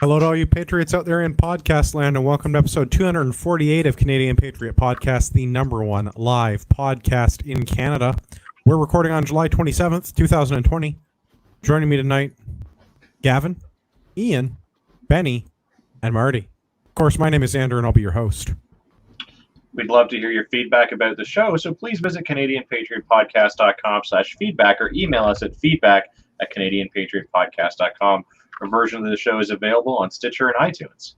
Hello to all you Patriots out there in podcast land, and welcome to episode 248 of Canadian Patriot Podcast, the number one live podcast in Canada. We're recording on July 27th, 2020. Joining me tonight, Gavin, Ian, Benny, and Marty. Of course, my name is Andrew, and I'll be your host. We'd love to hear your feedback about the show, so please visit CanadianPatriotPodcast.com/feedback or email us at feedback@CanadianPatriotPodcast.com. A version of the show is available on Stitcher and iTunes.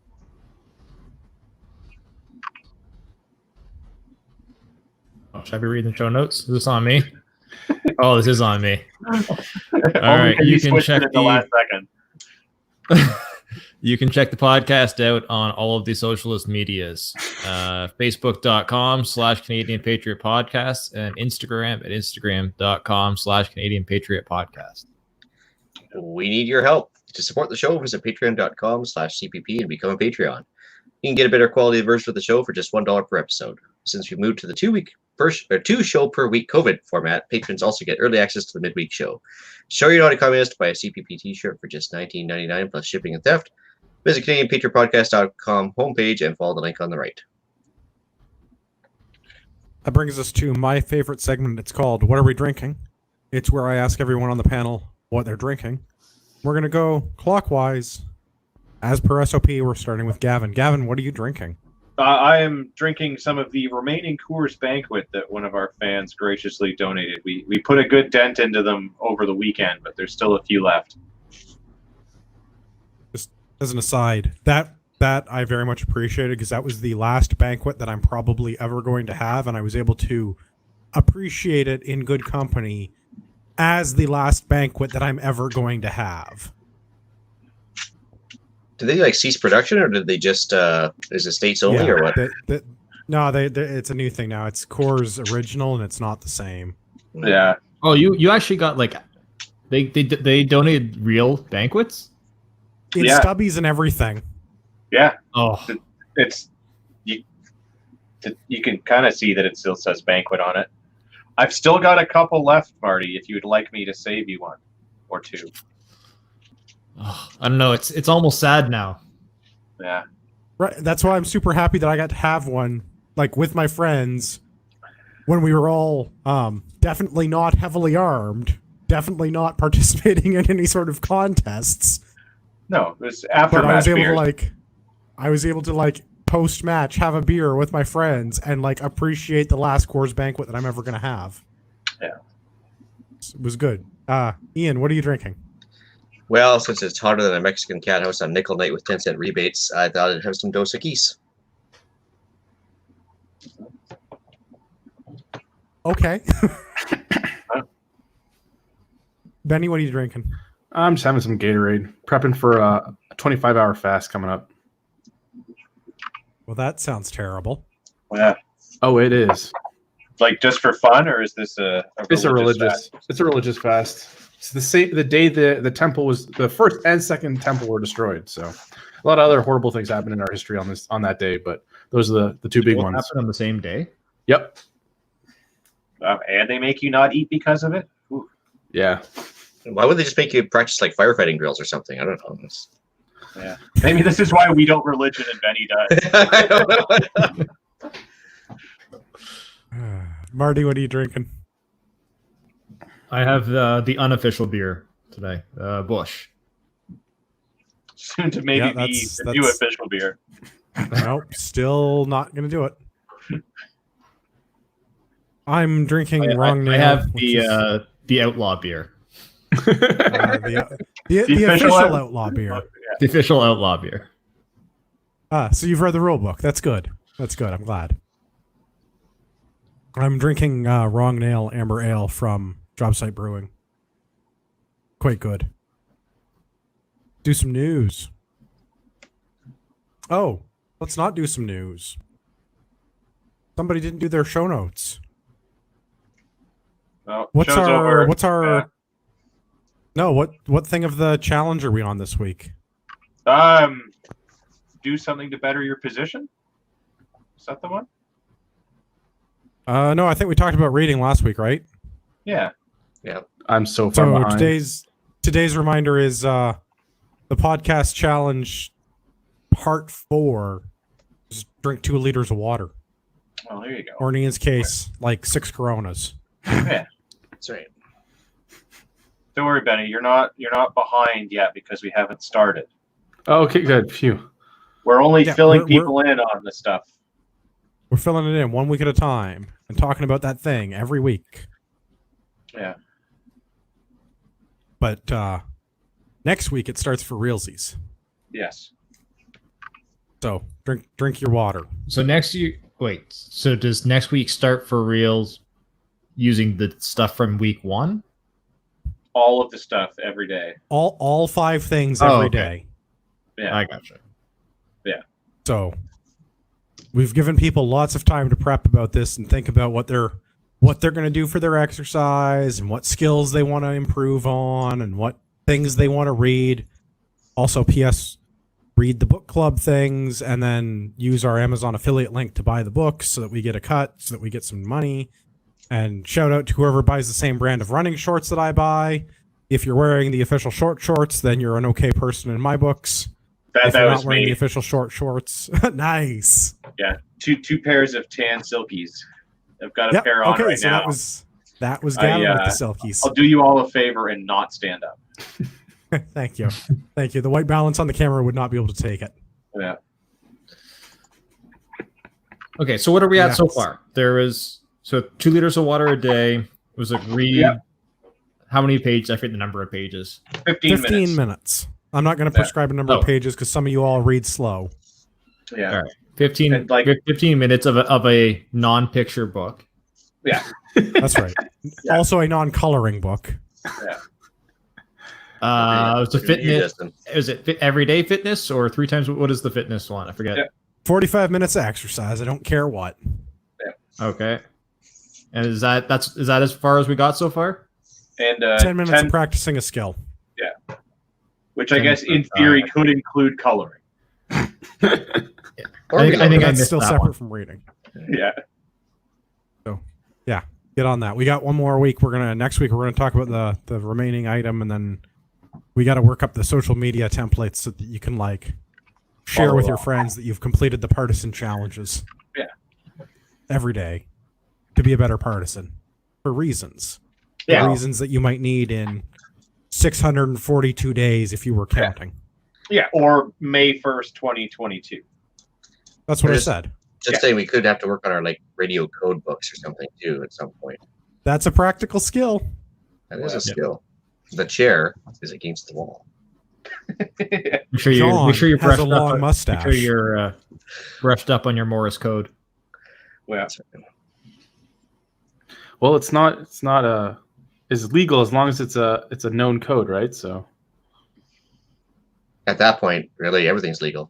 Oh, should I be reading the show notes? Is this on me? Oh, this is on me. All right, you can check the last second. You can check the podcast out on all of the socialist medias. Facebook.com/Canadian Patriot Podcast and Instagram at Instagram.com/Canadian Patriot Podcast. We need your help. To support the show, visit patreon.com/CPP and become a Patreon. You can get a better quality version of the show for just $1 per episode. Since we moved to the two show per week COVID format, patrons also get early access to the midweek show. Show you're not a communist, buy a CPP t-shirt for just $19.99 plus shipping and theft. Visit CanadianPatriotPodcast.com homepage and follow the link on the right. That brings us to my favorite segment. It's called What Are We Drinking? It's where I ask everyone on the panel what they're drinking. We're going to go clockwise. As per SOP, we're starting with Gavin. Gavin, what are you drinking? I am drinking some of the remaining Coors Banquet that one of our fans graciously donated. We put a good dent into them over the weekend, but there's still a few left. Just as an aside, that I very much appreciated because that was the last banquet that I'm probably ever going to have, and I was able to appreciate it in good company as the last banquet that I'm ever going to have. Did they cease production, or did they just is it states only, or what? No, it's a new thing now. It's Coors Original, and it's not the same. Yeah. Oh, you actually got they donated real banquets? It's stubbies and everything. Yeah. Oh, it's you can kind of see that it still says banquet on it. I've still got a couple left, Marty, if you would like me to save you one or two. I don't know. It's almost sad now. Yeah. Right. That's why I'm super happy that I got to have one, with my friends, when we were all definitely not heavily armed, definitely not participating in any sort of contests. No, it was after but match I was able to post match have a beer with my friends and appreciate the last Coors Banquet that I'm ever gonna have. Yeah. It was good. Ian, what are you drinking? Well, since it's hotter than a Mexican cat house on nickel night with 10-cent rebates, I thought I'd have some Dos Equis. Okay. Benny, what are you drinking? I'm just having some Gatorade, prepping for a 25-hour fast coming up. Well, that sounds terrible. Yeah. Oh, it is. Just for fun, or is this It's a religious fast? It's a religious fast. It's the day the temple was the first and second temple were destroyed. So a lot of other horrible things happened in our history on that day, but those are the two big ones. Happened on the same day. Yep. And they make you not eat because of it? Ooh. Yeah. Why would they just make you practice firefighting drills or something? I don't know. Yeah. Maybe this is why we don't religion and Benny does. I don't know. Marty, what are you drinking? I have the unofficial beer today, Bush. Soon to maybe be the new official beer. Nope, still not going to do it. I'm drinking Wrong Nail. I have the outlaw beer. The official outlaw beer. The official outlaw beer. So you've read the rule book. That's good. I'm glad. I'm drinking Wrong Nail Amber Ale from Job Site Brewing. Quite good. Do some news. Oh, let's not do some news. Somebody didn't do their show notes. Oh, What thing of the challenge are we on this week? Do something to better your position? Is that the one? No, I think we talked about reading last week, right? Yeah. Yeah. I'm so far behind. Today's reminder is the the podcast challenge part 4 is drink 2 liters of water. Oh, there you go. Or in Ian's case, like 6 Coronas. Yeah, That's right. don't worry, Benny. You're not behind yet because we haven't started. Oh, okay, good. Phew. We're only Yeah, filling we're- people in on this stuff. We're filling it in 1 week at a time and talking about that thing every week. Yeah. But next week it starts for realsies. Yes. So drink your water. So so does next week start for reals using the stuff from week 1? All of the stuff every day. All 5 things Oh, every okay. day. Yeah. I gotcha. So we've given people lots of time to prep about this and think about what they're going to do for their exercise and what skills they want to improve on and what things they want to read. Also, P.S. read the book club things and then use our Amazon affiliate link to buy the books so that we get a cut, so that we get some money. And shout out to whoever buys the same brand of running shorts that I buy. If you're wearing the official short shorts, then you're an okay person in my books. If That you're was not wearing me. the official short shorts, nice. Yeah. Two pairs of tan silkies. I've got a pair on right so now. that was Gavin with the silkies. I'll do you all a favor and not stand up. Thank you. Thank you. The white balance on the camera would not be able to take it. Yeah. Okay, so what are we at so Yes. far? There is 2 liters of water a day. It was like read. Yeah. How many pages? I forget the number of pages. 15 15 minutes. minutes. I'm not going to prescribe a number of Oh. pages because some of you all read slow. Yeah. All right. 15, And, like- 15 minutes of a non-picture book. That's right. Yeah. Also a non-coloring book. It's a Look at you, fitness. Justin. Is it everyday fitness or 3 times? What is the fitness one? I forget. Yeah. 45 minutes of exercise. I don't care what. Okay. And is that as far as we got so far? And 10 minutes of practicing a skill. which I guess in theory could include coloring. Or I think I That's missed still that separate one. from reading. Yeah. Get on that. We got one more week. Next week we're gonna talk about the remaining item, and then we got to work up the social media templates so that you can share Follow with your along. friends that you've completed the partisan challenges. Yeah. Every day to be a better partisan for reasons. Yeah. For reasons that you might need in 642 days if you were counting. Yeah. Or May 1st, 2022. That's what I Just- said. Just saying, we could have to work on our radio code books or something too at some point. That's a practical skill. That is a Yeah. skill. The chair is against the wall. Make sure John you're has brushed a long up. Make mustache. sure you're brushed up on your Morse code. Well, Well, it's not it's legal as long as it's a known code, right? So At that point, really, everything's legal.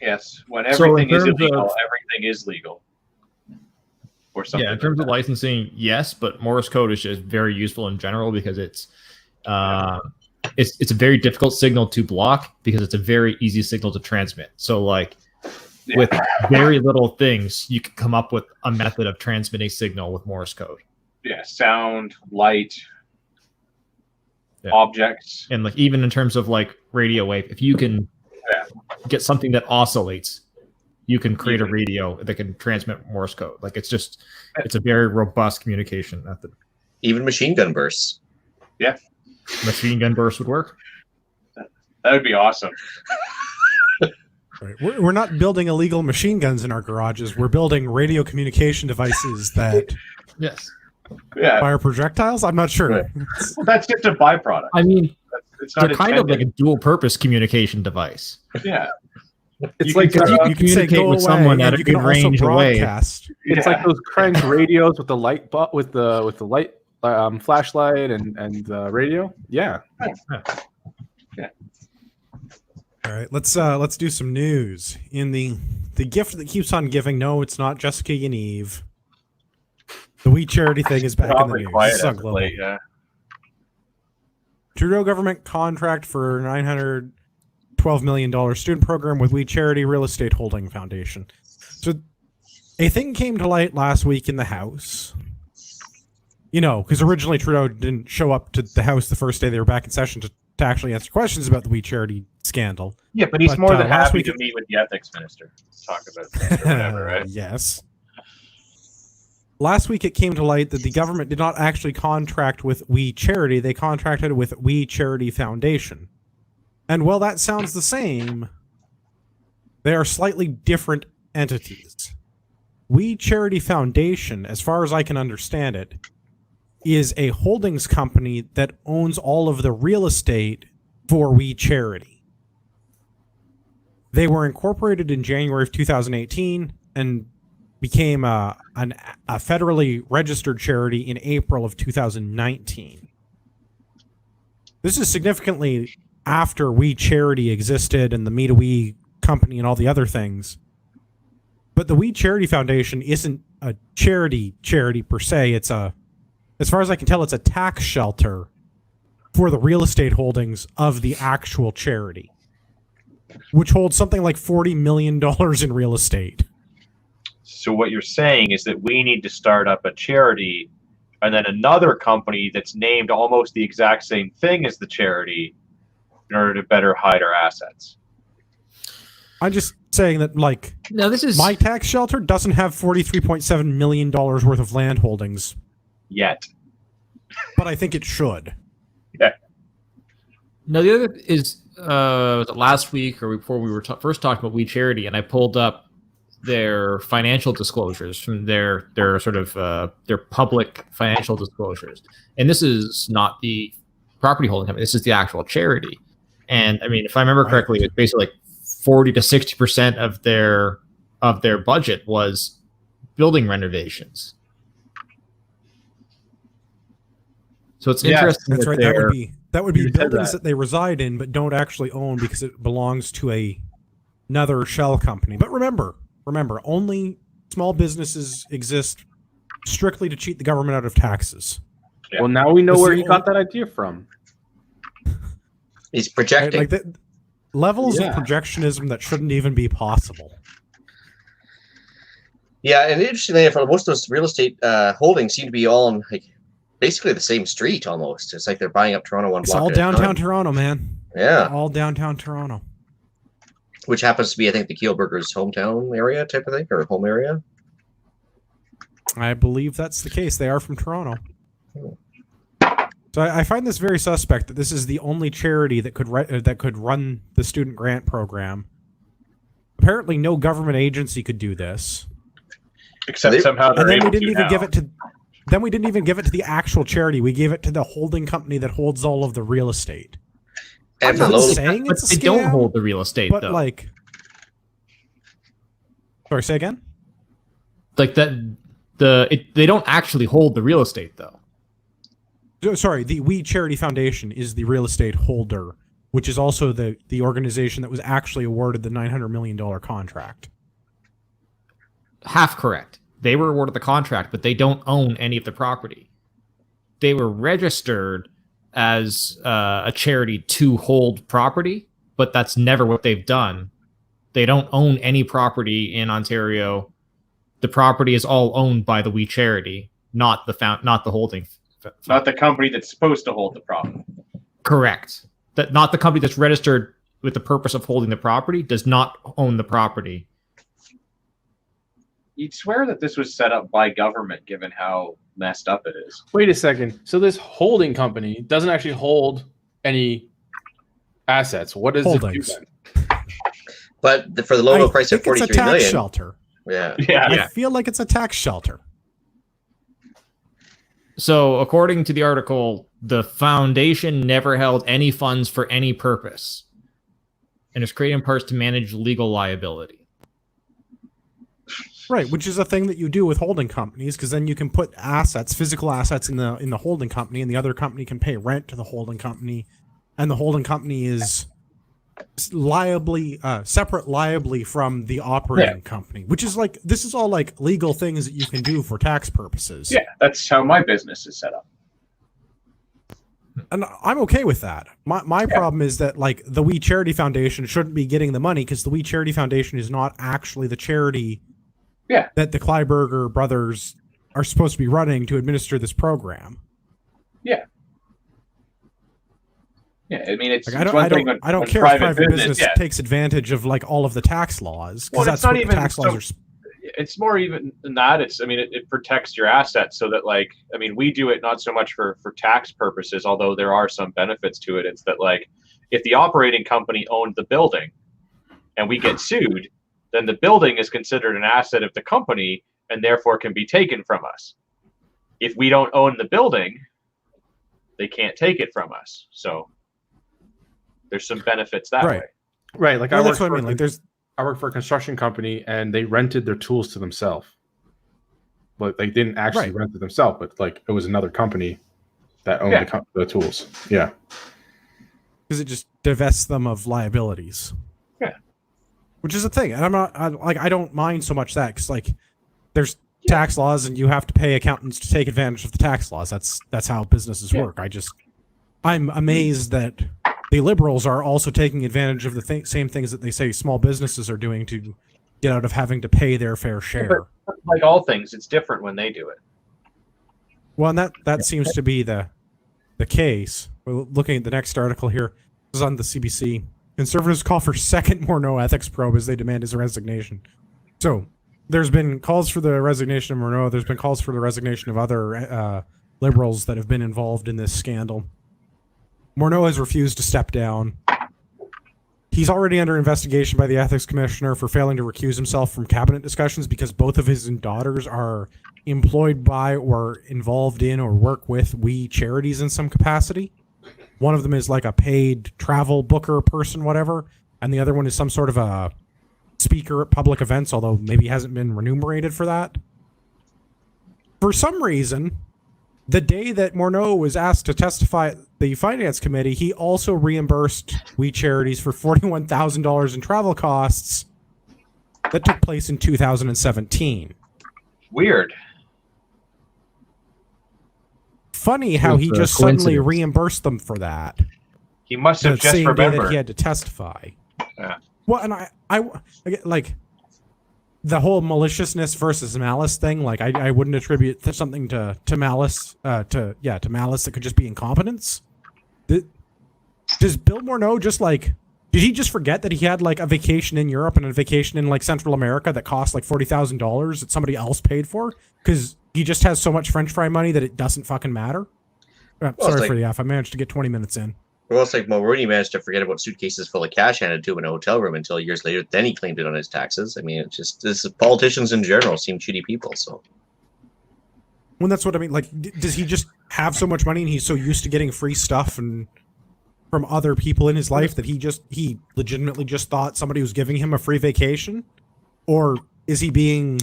yes. When So in everything is terms illegal, of- everything is legal. Or something. Yeah, in terms of licensing, yes, but Morse code is just very useful in general because it's a very difficult signal to block because it's a very easy signal to transmit. So Yeah. with very little things, you can come up with a method of transmitting signal with Morse code. Yeah, sound, light, Yeah. objects. And even in terms of radio wave, if you can get something that oscillates, you can create a radio that can transmit Morse code. It's a very robust communication method. Even machine gun bursts. Machine gun burst would work. That would be awesome. Right. We're not building illegal machine guns in our garages. We're building radio communication devices that Yes. Yeah. fire projectiles. I'm not sure. Right. Well, that's just a byproduct. I mean, It's not they're kind of like intended. a dual purpose communication device. Yeah. it's You like Because you can You can say communicate go with away, someone at and a you can good also range away. broadcast. it's like those crank radios with the light with the light flashlight and radio. Yeah. All right, let's do some news. In the gift that keeps on giving. No, it's not Jessica and Eve. The We Charity thing is back in the Probably news. quiet This is on as of Global. late, yeah. Trudeau government contract for $912 million student program with We Charity Real Estate Holding Foundation. So a thing came to light last week in the House. Because originally Trudeau didn't show up to the House the first day they were back in session to to actually answer questions about the We Charity scandal. Yeah, but he's But, more than last happy week- to meet with the ethics minister. Talk about things or whatever, right? Yes. Last week, it came to light that the government did not actually contract with We Charity. They contracted with We Charity Foundation. And while that sounds the same, they are slightly different entities. We Charity Foundation, as far as I can understand it, is a holdings company that owns all of the real estate for We Charity. They were incorporated in January of 2018 and became a federally registered charity in April of 2019. This is significantly after We Charity existed and the Me to We company and all the other things. But the We Charity Foundation isn't a charity per se. It's as far as I can tell, it's a tax shelter for the real estate holdings of the actual charity, which holds something like $40 million in real estate. So what you're saying is that we need to start up a charity and then another company that's named almost the exact same thing as the charity in order to better hide our assets. I'm just saying that, like, No, this is my tax shelter doesn't have $43.7 million worth of land holdings, Yet. but I think it should. No, the other is was it last week or before we were first talking about We Charity, and I pulled up their financial disclosures from their sort of their public financial disclosures, and this is not the property holding company. This is the actual charity, and I mean, if I remember correctly, it's basically like 40 to 60% of their budget was building renovations. So it's Yes, interesting. That's that right. they're- That would be You said buildings that. that they reside in but don't actually own because it belongs to another shell company. But remember, only small businesses exist strictly to cheat the government out of taxes. Yeah. Well, now we know That's where the he got that idea from. He's Right? projecting. Like the levels Yeah. of projectionism that shouldn't even be possible. Yeah, and interestingly, for most of those real estate holdings seem to be all on like basically the same street almost. It's like they're buying up Toronto one It's block all at a time. downtown Toronto, man. Yeah, All downtown Toronto. which happens to be, I think, the Keelburgers' hometown area type of thing, or home area. I believe that's the case. They are from Toronto. So I find this very suspect that this is the only charity that could run the student grant program. Apparently, no government agency could do this. Except They- somehow they're And then able we didn't to even now. give it to. Then we didn't even give it to the actual charity. We gave it to the holding company that holds all of the real estate. And I'm for not low, saying but it's a they don't scam, hold the real estate but though. like, sorry, say again. Like that, they don't actually hold the real estate though. Sorry, the We Charity Foundation is the real estate holder, which is also the organization that was actually awarded the $900 million contract. Half correct. They were awarded the contract, but they don't own any of the property. They were registered as a charity to hold property, but that's never what they've done. They don't own any property in Ontario. The property is all owned by the We Charity, not the holding. Not the company that's supposed to hold the property. Correct. That not the company that's registered with the purpose of holding the property does not own the property. You'd swear that this was set up by government, given how messed up it is. Wait a second. So this holding company doesn't actually hold any assets. What does Holdings. it do then? but for the low I price of think it's a 43 tax million. shelter. Yeah, Yeah. I feel like it's a tax shelter. So, according to the article, the foundation never held any funds for any purpose and is created in parts to manage legal liability. Right, which is a thing that you do with holding companies, because then you can put assets, physical assets, in the holding company, and the other company can pay rent to the holding company, and the holding company is separate liably from the operating company, which is like, this is all like legal things that you can do for tax purposes. Yeah, that's how my business is set up. And I'm okay with that. My problem is that, like, the We Charity Foundation shouldn't be getting the money because the We Charity Foundation is not actually the charity that the Kleiberger brothers are supposed to be running to administer this program. Yeah. Yeah, I mean, it's, Like, it's one thing when, I don't when care if private business yeah. takes advantage of like all of the tax laws, because Well, that's it's not what even the tax laws so- are. It's more even than that. It's, I mean, it protects your assets so that, like, I mean, we do it not so much for tax purposes, although there are some benefits to it. It's that, like, if the operating company owned the building and we get sued, then the building is considered an asset of the company and therefore can be taken from us. If we don't own the building, they can't take it from us. So there's some benefits that Right. way. Right. Like Well, that's what I mean. Like, I work for a construction company, and they rented their tools to themselves. But they didn't actually Right. rent it themselves, but like it was another company that owned Yeah. the tools. Yeah. because it just divests them of liabilities. Yeah. Which is a thing, and I don't mind so much that, because like there's tax laws and you have to pay accountants to take advantage of the tax laws. That's how businesses work. I'm amazed that the liberals are also taking advantage of the same things that they say small businesses are doing to get out of having to pay their fair share. But like all things, it's different when they do it. Well, and that seems to be the case. We're looking at the next article here. This is on the CBC. Conservatives call for second Morneau ethics probe as they demand his resignation. So there's been calls for the resignation of Morneau. There's been calls for the resignation of other liberals that have been involved in this scandal. Morneau has refused to step down. He's already under investigation by the ethics commissioner for failing to recuse himself from cabinet discussions because both of his daughters are employed by or involved in or work with We charities in some capacity. One of them is like a paid travel booker person, whatever, and the other one is some sort of a speaker at public events, although maybe hasn't been remunerated for that. For some reason, the day that Morneau was asked to testify at the finance committee, he also reimbursed We Charities for $41,000 in travel costs that took place in 2017. Weird. Funny how he It's a just suddenly coincidence. reimbursed them for that. He must have The just same day that remembered. he had to testify. Yeah. Well, and I like the whole maliciousness versus malice thing. Like, I wouldn't attribute something to malice, to malice that could just be incompetence. Does Bill Morneau just like, did he just forget that he had like a vacation in Europe and a vacation in like Central America that cost like $40,000 that somebody else paid for? Because he just has so much French fry money that it doesn't fucking matter. Sorry for the F. I managed to get 20 minutes in. Well, it's like Mulroney managed to forget about suitcases full of cash handed to him in a hotel room until years later. Then he claimed it on his taxes. I mean, it's just politicians in general seem shitty people. So, Well, that's what I mean. Like, does he just have so much money and he's so used to getting free stuff and from other people in his life that he legitimately just thought somebody was giving him a free vacation? Or is he being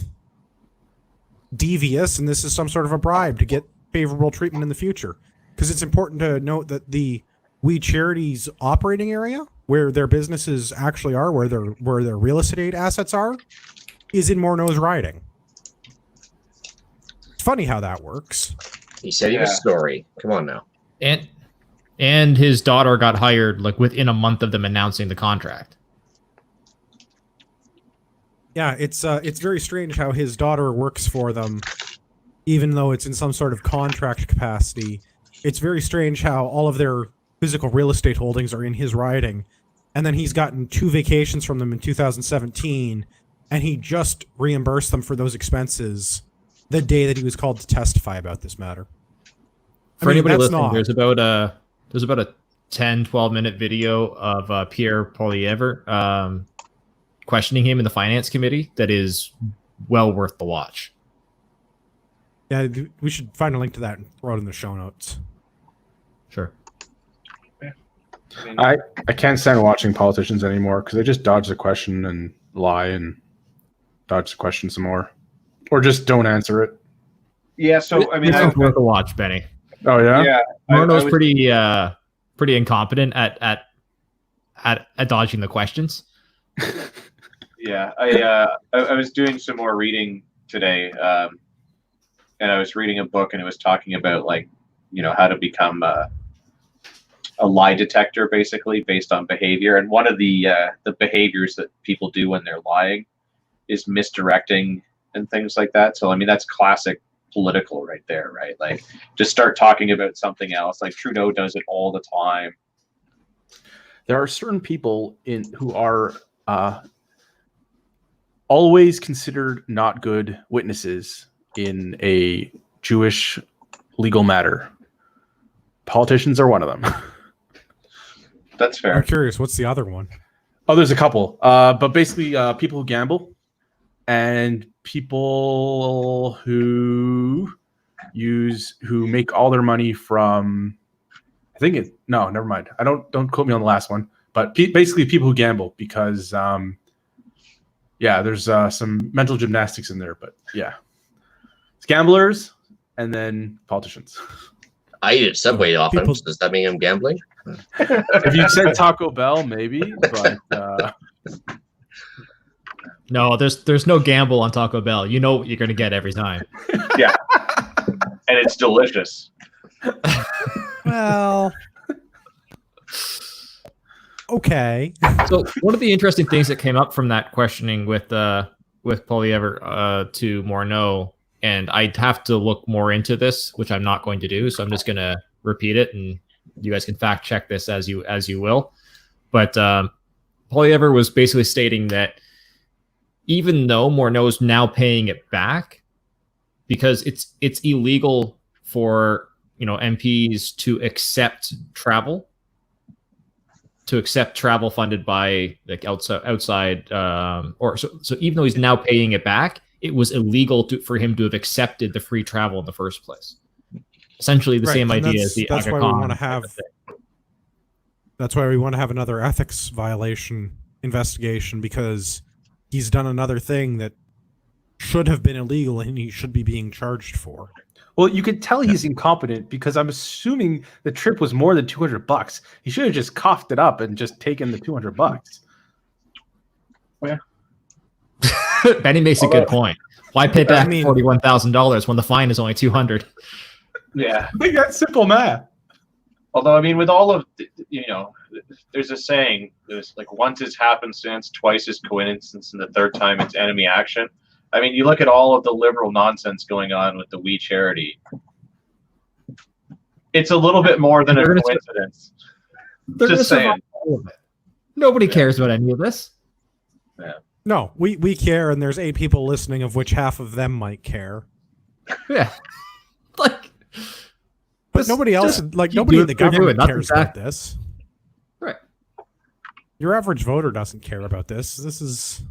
devious and this is some sort of a bribe to get favorable treatment in the future? Because it's important to note that the We Charities operating area, where their businesses actually are, where their real estate assets are, is in Morneau's riding. It's funny how that works. he said he was sorry. Come on now. And his daughter got hired like within a month of them announcing the contract. Yeah, it's very strange how his daughter works for them, even though it's in some sort of contract capacity. It's very strange how all of their physical real estate holdings are in his riding, and then he's gotten 2 vacations from them in 2017, and he just reimbursed them for those expenses the day that he was called to testify about this matter. For anybody that's listening, not- there's about a 10-12 minute video of Pierre Poilievre questioning him in the finance committee that is well worth the watch. Yeah, we should find a link to that and throw it in the show notes. Sure. I can't stand watching politicians anymore because they just dodge the question and lie and dodge the question some more, or just don't answer it. Yeah. So I mean, It's worth a watch, Benny. Oh yeah. yeah. Morneau's was- pretty incompetent at dodging the questions. Yeah, I was doing some more reading today, and I was reading a book, and it was talking about, like, you know, how to become a lie detector, basically based on behavior. And one of the behaviors that people do when they're lying is misdirecting and things like that. So I mean, that's classic political right there, right? Like, just start talking about something else. Like Trudeau does it all the time. There are certain people who are always considered not good witnesses in a Jewish legal matter. Politicians are one of them. That's fair. I'm curious, what's the other one? Oh, there's a couple. But basically, people who gamble and people who make all their money from. Never mind. Don't quote me on the last one. But basically, people who gamble because, there's some mental gymnastics in there. But yeah, it's gamblers and then politicians. I eat at Subway often. People- Does that mean I'm gambling? If you said Taco Bell, maybe, but No, there's no gamble on Taco Bell. You know what you're going to get every time. Yeah. And it's delicious. Well, okay. So one of the interesting things that came up from that questioning with Polyever to Morneau, and I'd have to look more into this, which I'm not going to do. So I'm just going to repeat it, and you guys can fact check this as you will. But Polyever was basically stating that even though Morneau is now paying it back, because it's illegal for MPs to accept travel funded by like outside so even though he's now paying it back, it was illegal for him to have accepted the free travel in the first place. Essentially the Right, same and idea as the that's Aga why we Khan want to have. That's why we want to have another ethics violation investigation, because he's done another thing that should have been illegal and he should be being charged for. well, you could tell he's incompetent because I'm assuming the trip was more than $200. He should have just coughed it up and just taken the $200. Benny makes a good point. Why pay back I mean- $41,000 when the fine is only $200? Yeah. I think that's simple math. Although, I mean, with all of, there's a saying, there's like once is happenstance, twice is coincidence, and the third time it's enemy action. I mean, you look at all of the liberal nonsense going on with the We Charity. It's a little bit more than a They're gonna- coincidence. They're Just gonna survive saying. all of it. Nobody cares about any of this. No, we care, and there's 8 people listening, of which half of them might care. Yeah. Like, But Just- nobody else, just like keep nobody in doing the what you're doing. government Nothing cares back. about this. right. Your average voter doesn't care about this. This is.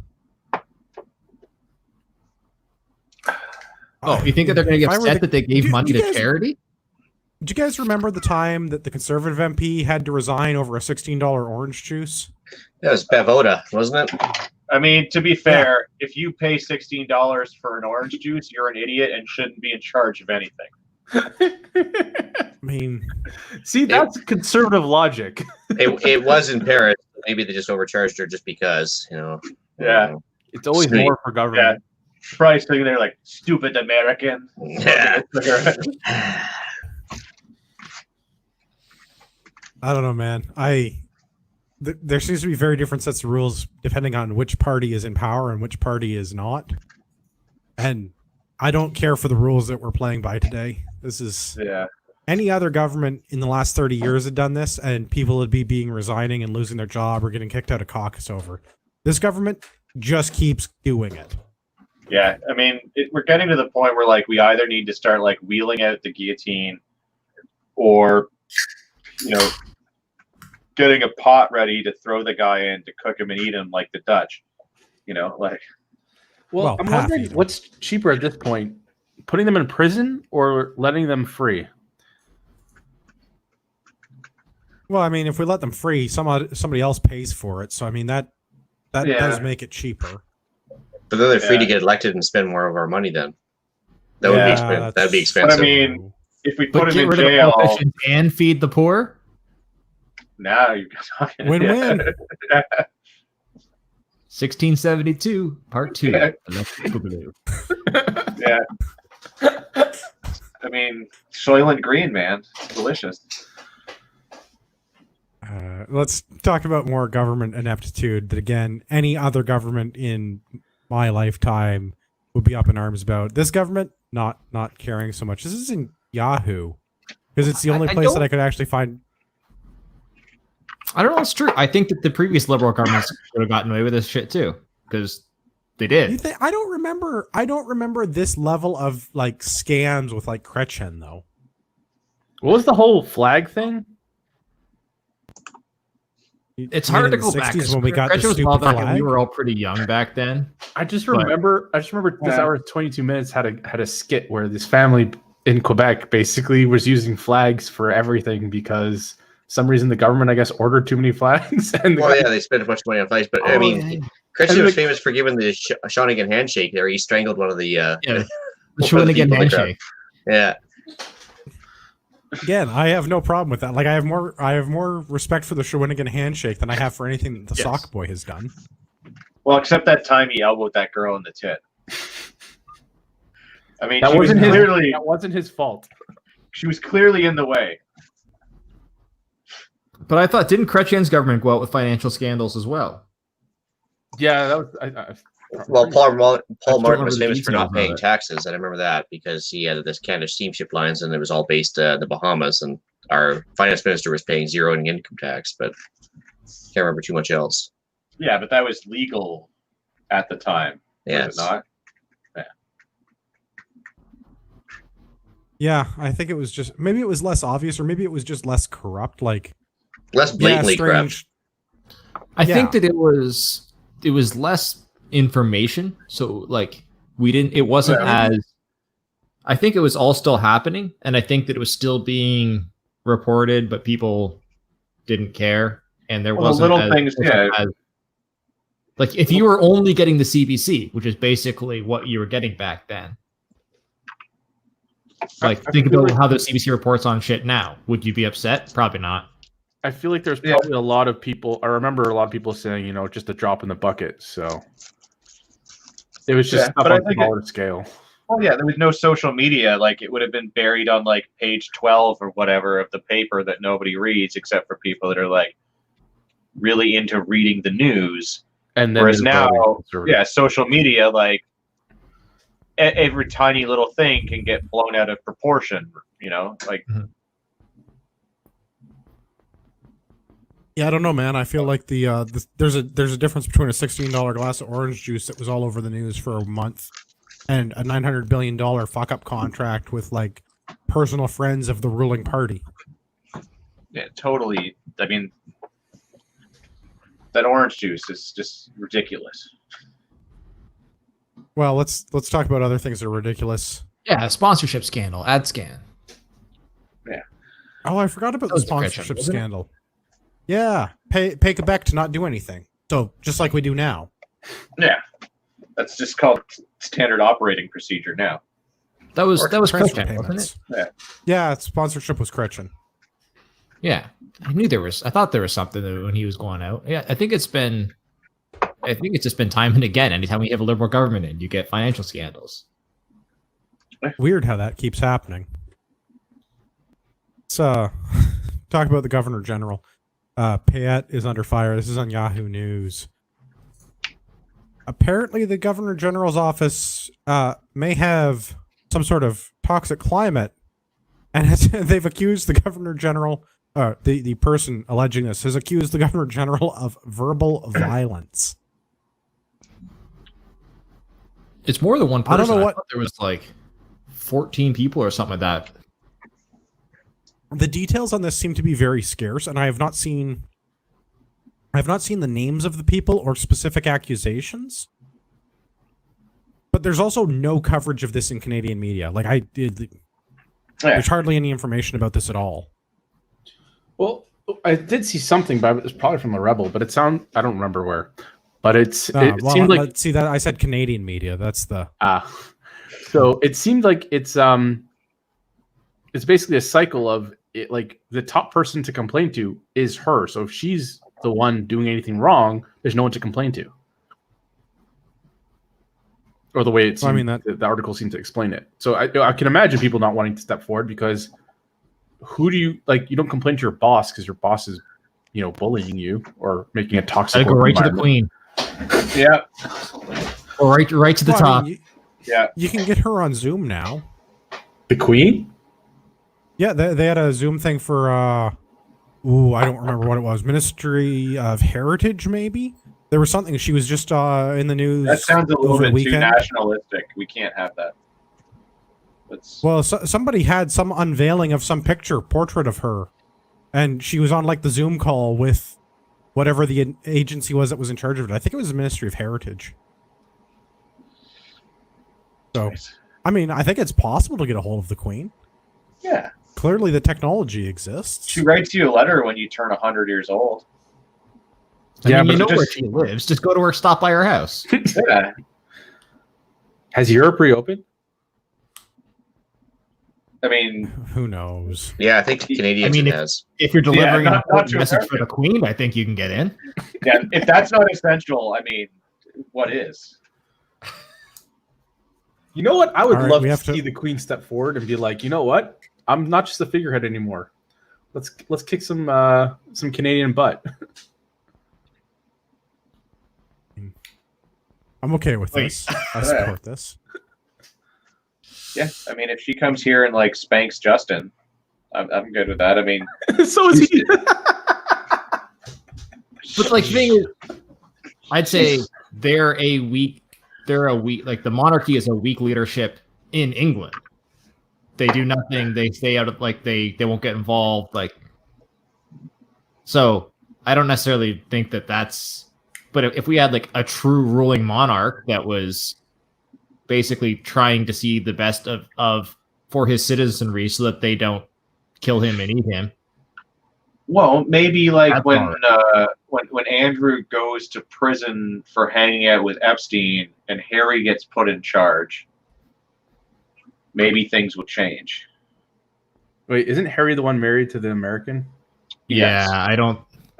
Oh, you think that they're going to If get I were upset the- that they gave do money you to guys- charity? Do you guys remember the time that the Conservative MP had to resign over a $16 orange juice? That was Bavoda, wasn't it? I mean, to be fair, if you pay $16 for an orange juice, you're an idiot and shouldn't be in charge of anything. I mean, See, that's conservative logic. It was in Paris. Maybe they just overcharged her just because, Yeah. It's always Sweet. more for government. Probably sitting there like, stupid American. Yeah. I don't know, man. There seems to be very different sets of rules depending on which party is in power and which party is not. And I don't care for the rules that we're playing by today. This is Yeah. any other government in the last 30 years had done this, and people would be resigning and losing their job or getting kicked out of caucus over. This government just keeps doing it. Yeah. I mean, we're getting to the point where like we either need to start like wheeling out the guillotine or, getting a pot ready to throw the guy in to cook him and eat him like the Dutch. Like Well, I'm half wondering even. what's cheaper at this point, putting them in prison or letting them free? Well, I mean, if we let them free, somebody else pays for it. So, I mean, that Yeah. does make it cheaper. But then they're free Yeah. to get elected and spend more of our money then. That would Yeah, be expensive. That'd be that's- expensive. But I mean, if we But put get him in rid of the jail, politicians and feed the poor? now you're talking. Win-win. 1672, part 2. Yeah. Electric Boogaloo. Yeah. I mean, Soylent Green, man. It's delicious. Let's talk about more government ineptitude that, again, any other government in my lifetime would be up in arms about. This government, not caring so much. This is in Yahoo, because it's the only I place that don't- I could actually find I don't know. It's true. I think that the previous liberal governments would have gotten away with this shit too, because they did. You think, I don't remember this level of like scams with like Kretchen though. What was the whole flag thing? It's hard to go back when we got the was stupid back and flag. we were all pretty young back then. I just remember this hour 22 minutes had a skit where this family in Quebec basically was using flags for everything because some reason the government, I guess, ordered too many flags. And they spent a bunch of money on flags. But I mean, Kretchen was famous for giving the Shawinigan handshake there. He strangled one of the the Shawinigan handshake. Yeah. Again, I have no problem with that. Like I have more respect for the Shawinigan handshake than I have for anything that the sock boy has done. Well, except that time he elbowed that girl in the tit. I mean, that wasn't his fault. She was clearly in the way. But I thought, didn't Kretchen's government go out with financial scandals as well? Yeah, that was. Well, Paul Martin was famous for not paying taxes. I remember that because he had this Canada Steamship Lines, and it was all based in the Bahamas. And our finance minister was paying zero in income tax, but can't remember too much else. Yeah, but that was legal at the time. Yes. Was it not? Yeah. Yeah, I think it was just maybe it was less obvious, or maybe it was just less corrupt, like less blatantly corrupt. I think that it was less information, so like it wasn't as, I think it was all still happening, and I think that it was still being reported, but people didn't care, and there wasn't little things. Like if you were only getting the CBC, which is basically what you were getting back then. Like think about how the CBC reports on shit now. Would you be upset? Probably not. I feel like there's probably a lot of people. I remember a lot of people saying, just a drop in the bucket. So it was just stuff on a smaller scale. Well, yeah, there was no social media. Like it would have been buried on like page 12 or whatever of the paper that nobody reads except for people that are like really into reading the news. And then whereas now, social media, like every tiny little thing can get blown out of proportion. Like. Mm-hmm. Yeah, I don't know, man. I feel like there's a difference between a $16 glass of orange juice that was all over the news for a month and a $900 billion fuck up contract with like personal friends of the ruling party. Yeah, totally. I mean, that orange juice is just ridiculous. Well, let's talk about other things that are ridiculous. Yeah, sponsorship scandal, ad scan. Yeah. Oh, I forgot about the sponsorship scandal. Yeah, pay Quebec to not do anything. So just like we do now. Yeah, that's just called standard operating procedure now. That was transfer Kretchen, payments. Wasn't it? Yeah, sponsorship was Kretchen. Yeah, I thought there was something when he was going out. Yeah, I think it's just been time and again. Anytime we have a liberal government in, you get financial scandals. Weird how that keeps happening. Let's talk about the Governor General. Patriot is under fire. This is on Yahoo News. Apparently, the Governor General's office may have some sort of toxic climate, and they've accused the Governor General, the person alleging this, has accused the Governor General of verbal violence. It's more than one person. I don't know what there was like 14 people or something like that. The details on this seem to be very scarce, and I have not seen the names of the people or specific accusations. But there's also no coverage of this in Canadian media. Like there's hardly any information about this at all. Well, I did see something, but it was probably from a Rebel. But I don't remember where. But it seemed like, see that I said Canadian media. That's the So it seemed like it's basically a cycle of it, like the top person to complain to is her. So if she's the one doing anything wrong, there's no one to complain to. Or the way it seemed, the article seemed to explain it. So I can imagine people not wanting to step forward because who do you like? You don't complain to your boss because your boss is, bullying you or making a toxic. Go right to the queen. Yeah. Or right to the top. You can get her on Zoom now. The queen? Yeah, they had a Zoom thing for Ooh, I don't remember what it was. Ministry of Heritage, maybe? There was something. She was just in the news. That sounds a little over the bit too weekend. nationalistic. We can't have that. Let's. Well, somebody had some unveiling of some portrait of her, and she was on like the Zoom call with whatever the agency was that was in charge of it. I think it was the Ministry of Heritage. So, I mean, I think it's possible to get a hold of the Queen. Yeah. Clearly, the technology exists. She writes you a letter when you turn 100 years old. I Yeah, mean, you but know where just- she lives. Just go to her, stop by her house. Yeah. Has Europe reopened? I mean, Who knows? Yeah, I think Canadians I mean, it has. If you're delivering not an important to message America. for the Queen, I think you can get in. yeah, if that's not essential, I mean, what is? You know what? I would All right, love we to have to- see the Queen step forward and be like, you know what? I'm not just a figurehead anymore. Let's kick some Canadian butt. I'm okay with Wait. this. I support this. Yeah, I mean, if she comes here and like spanks Justin, I'm good with that. I mean, So is he. But like, thing is, I'd say they're a weak, like the monarchy is a weak leadership in England. They do nothing. They stay out of like they won't get involved. Like, so I don't necessarily think that that's. But if we had like a true ruling monarch that was basically trying to see the best of for his citizenry, so that they don't kill him and eat him. well, maybe like That's when Andrew goes to prison for hanging out with Epstein and Harry gets put in charge, maybe things will change. Wait, isn't Harry the one married to the American? Yeah, Yes.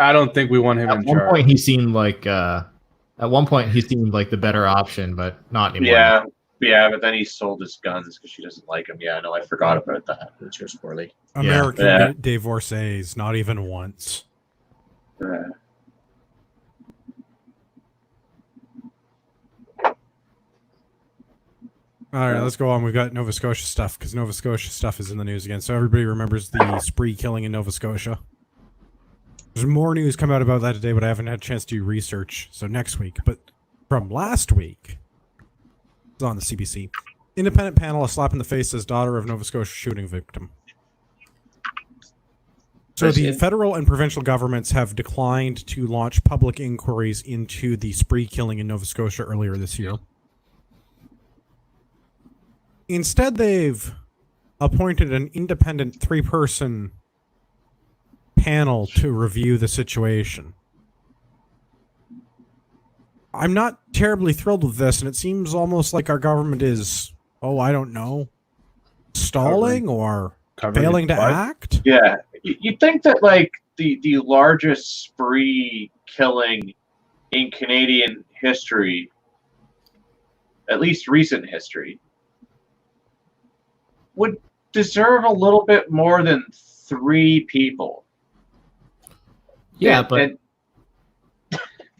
I don't think we want him At in one charge. point, he seemed like the better option, but not anymore. Yeah, but then he sold his guns because she doesn't like him. Yeah, no, I forgot about that. It goes poorly. American Yeah. divorcees, not even once. Yeah. All right, let's go on. We've got Nova Scotia stuff because Nova Scotia stuff is in the news again. So everybody remembers the spree killing in Nova Scotia. There's more news come out about that today, but I haven't had a chance to do research. So next week. But from last week, it's on the CBC. Independent panel, a slap in the face as daughter of Nova Scotia shooting victim. So the federal and provincial governments have declined to launch public inquiries into the spree killing in Nova Scotia earlier this year. Instead, they've appointed an independent 3-person panel to review the situation. I'm not terribly thrilled with this, and it seems almost like our government is, I don't know, stalling or Covering failing to his butt. act. Yeah, you'd think that like the largest spree killing in Canadian history, at least recent history, would deserve a little bit more than 3 people. Yeah, And- but and-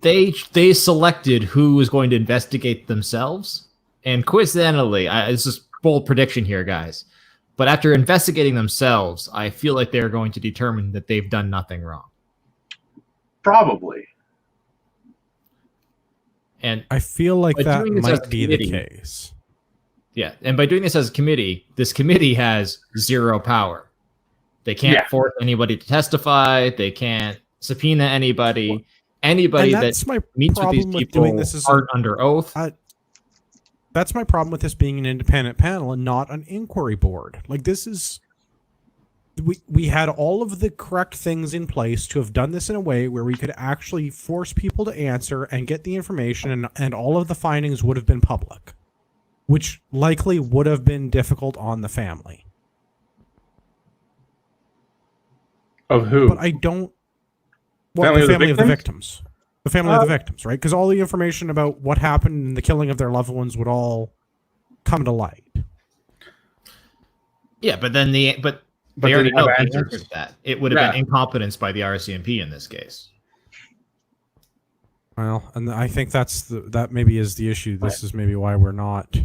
they selected who was going to investigate themselves, and coincidentally, this is bold prediction here, guys. But after investigating themselves, I feel like they're going to determine that they've done nothing wrong. probably. And I feel like By that doing this as might a be the committee- case. yeah, and by doing this as a committee, this committee has zero power. They can't Yeah. force anybody to testify. They can't subpoena anybody. Anybody And that that's my meets with these problem with people doing this is aren't under oath. that's my problem with this being an independent panel and not an inquiry board. Like, this is we had all of the correct things in place to have done this in a way where we could actually force people to answer and get the information, and all of the findings would have been public, which likely would have been difficult on the family. Of who? But I don't. Well, Family the of the family of the victims? victims. The family of the victims, right? Because all the information about what happened in the killing of their loved ones would all come to light. Yeah, but then they they already have know the answers. answer to that. It would have Yeah. been incompetence by the RCMP in this case. Well, and I think that maybe is the issue. This is maybe why we're not.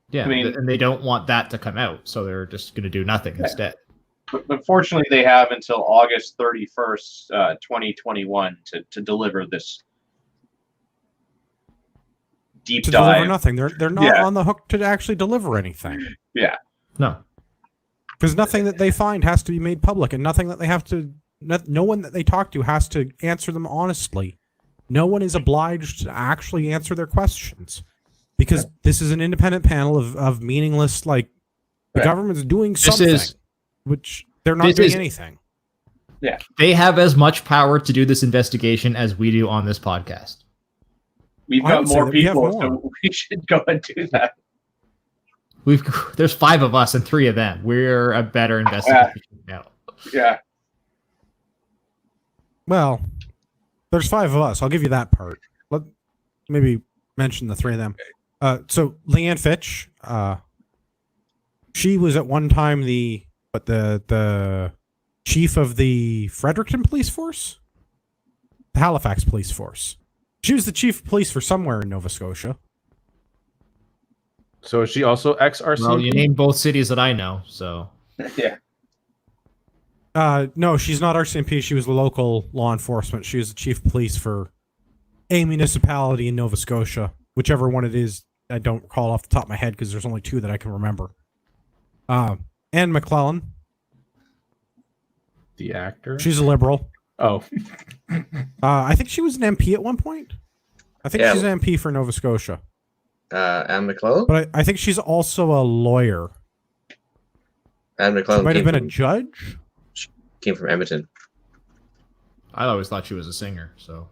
Yeah, I mean- and they don't want that to come out, so they're just going to do nothing instead. But unfortunately, they have until August 31st, 2021 to deliver this deep To dive. deliver nothing. They're not on the hook to actually deliver anything. Yeah. No. Because nothing that they find has to be made public, and nothing that they have to, no one that they talk to has to answer them honestly. No one is obliged to actually answer their questions, because this is an independent panel of meaningless, like, the Right. government's doing something, which they're not doing anything. Yeah. They have as much power to do this investigation as we do on this podcast. We've I got would say more that we have people, more. so we should go and do that. There's 5 of us and 3 of them. We're a better investigation now. Yeah. Well, there's 5 of us. I'll give you that part. Let maybe mention the 3 of them. So Leanne Fitch, she was at one time the chief of the Fredericton Police Force, the Halifax Police Force. She was the chief of police for somewhere in Nova Scotia. So is she also ex-RCMP? Well, you named both cities that I know, so. Yeah. No, she's not RCMP. She was the local law enforcement. She was the chief of police for a municipality in Nova Scotia, whichever one it is. I don't recall off the top of my head because there's only 2 that I can remember. Anne McClellan. The actor? She's a liberal. Oh. I think she was an MP at one point. I think she's an MP for Nova Scotia. Anne McClellan? But I think she's also a lawyer. Anne McClellan She might have been a judge. Came from Edmonton. I always thought she was a singer, so.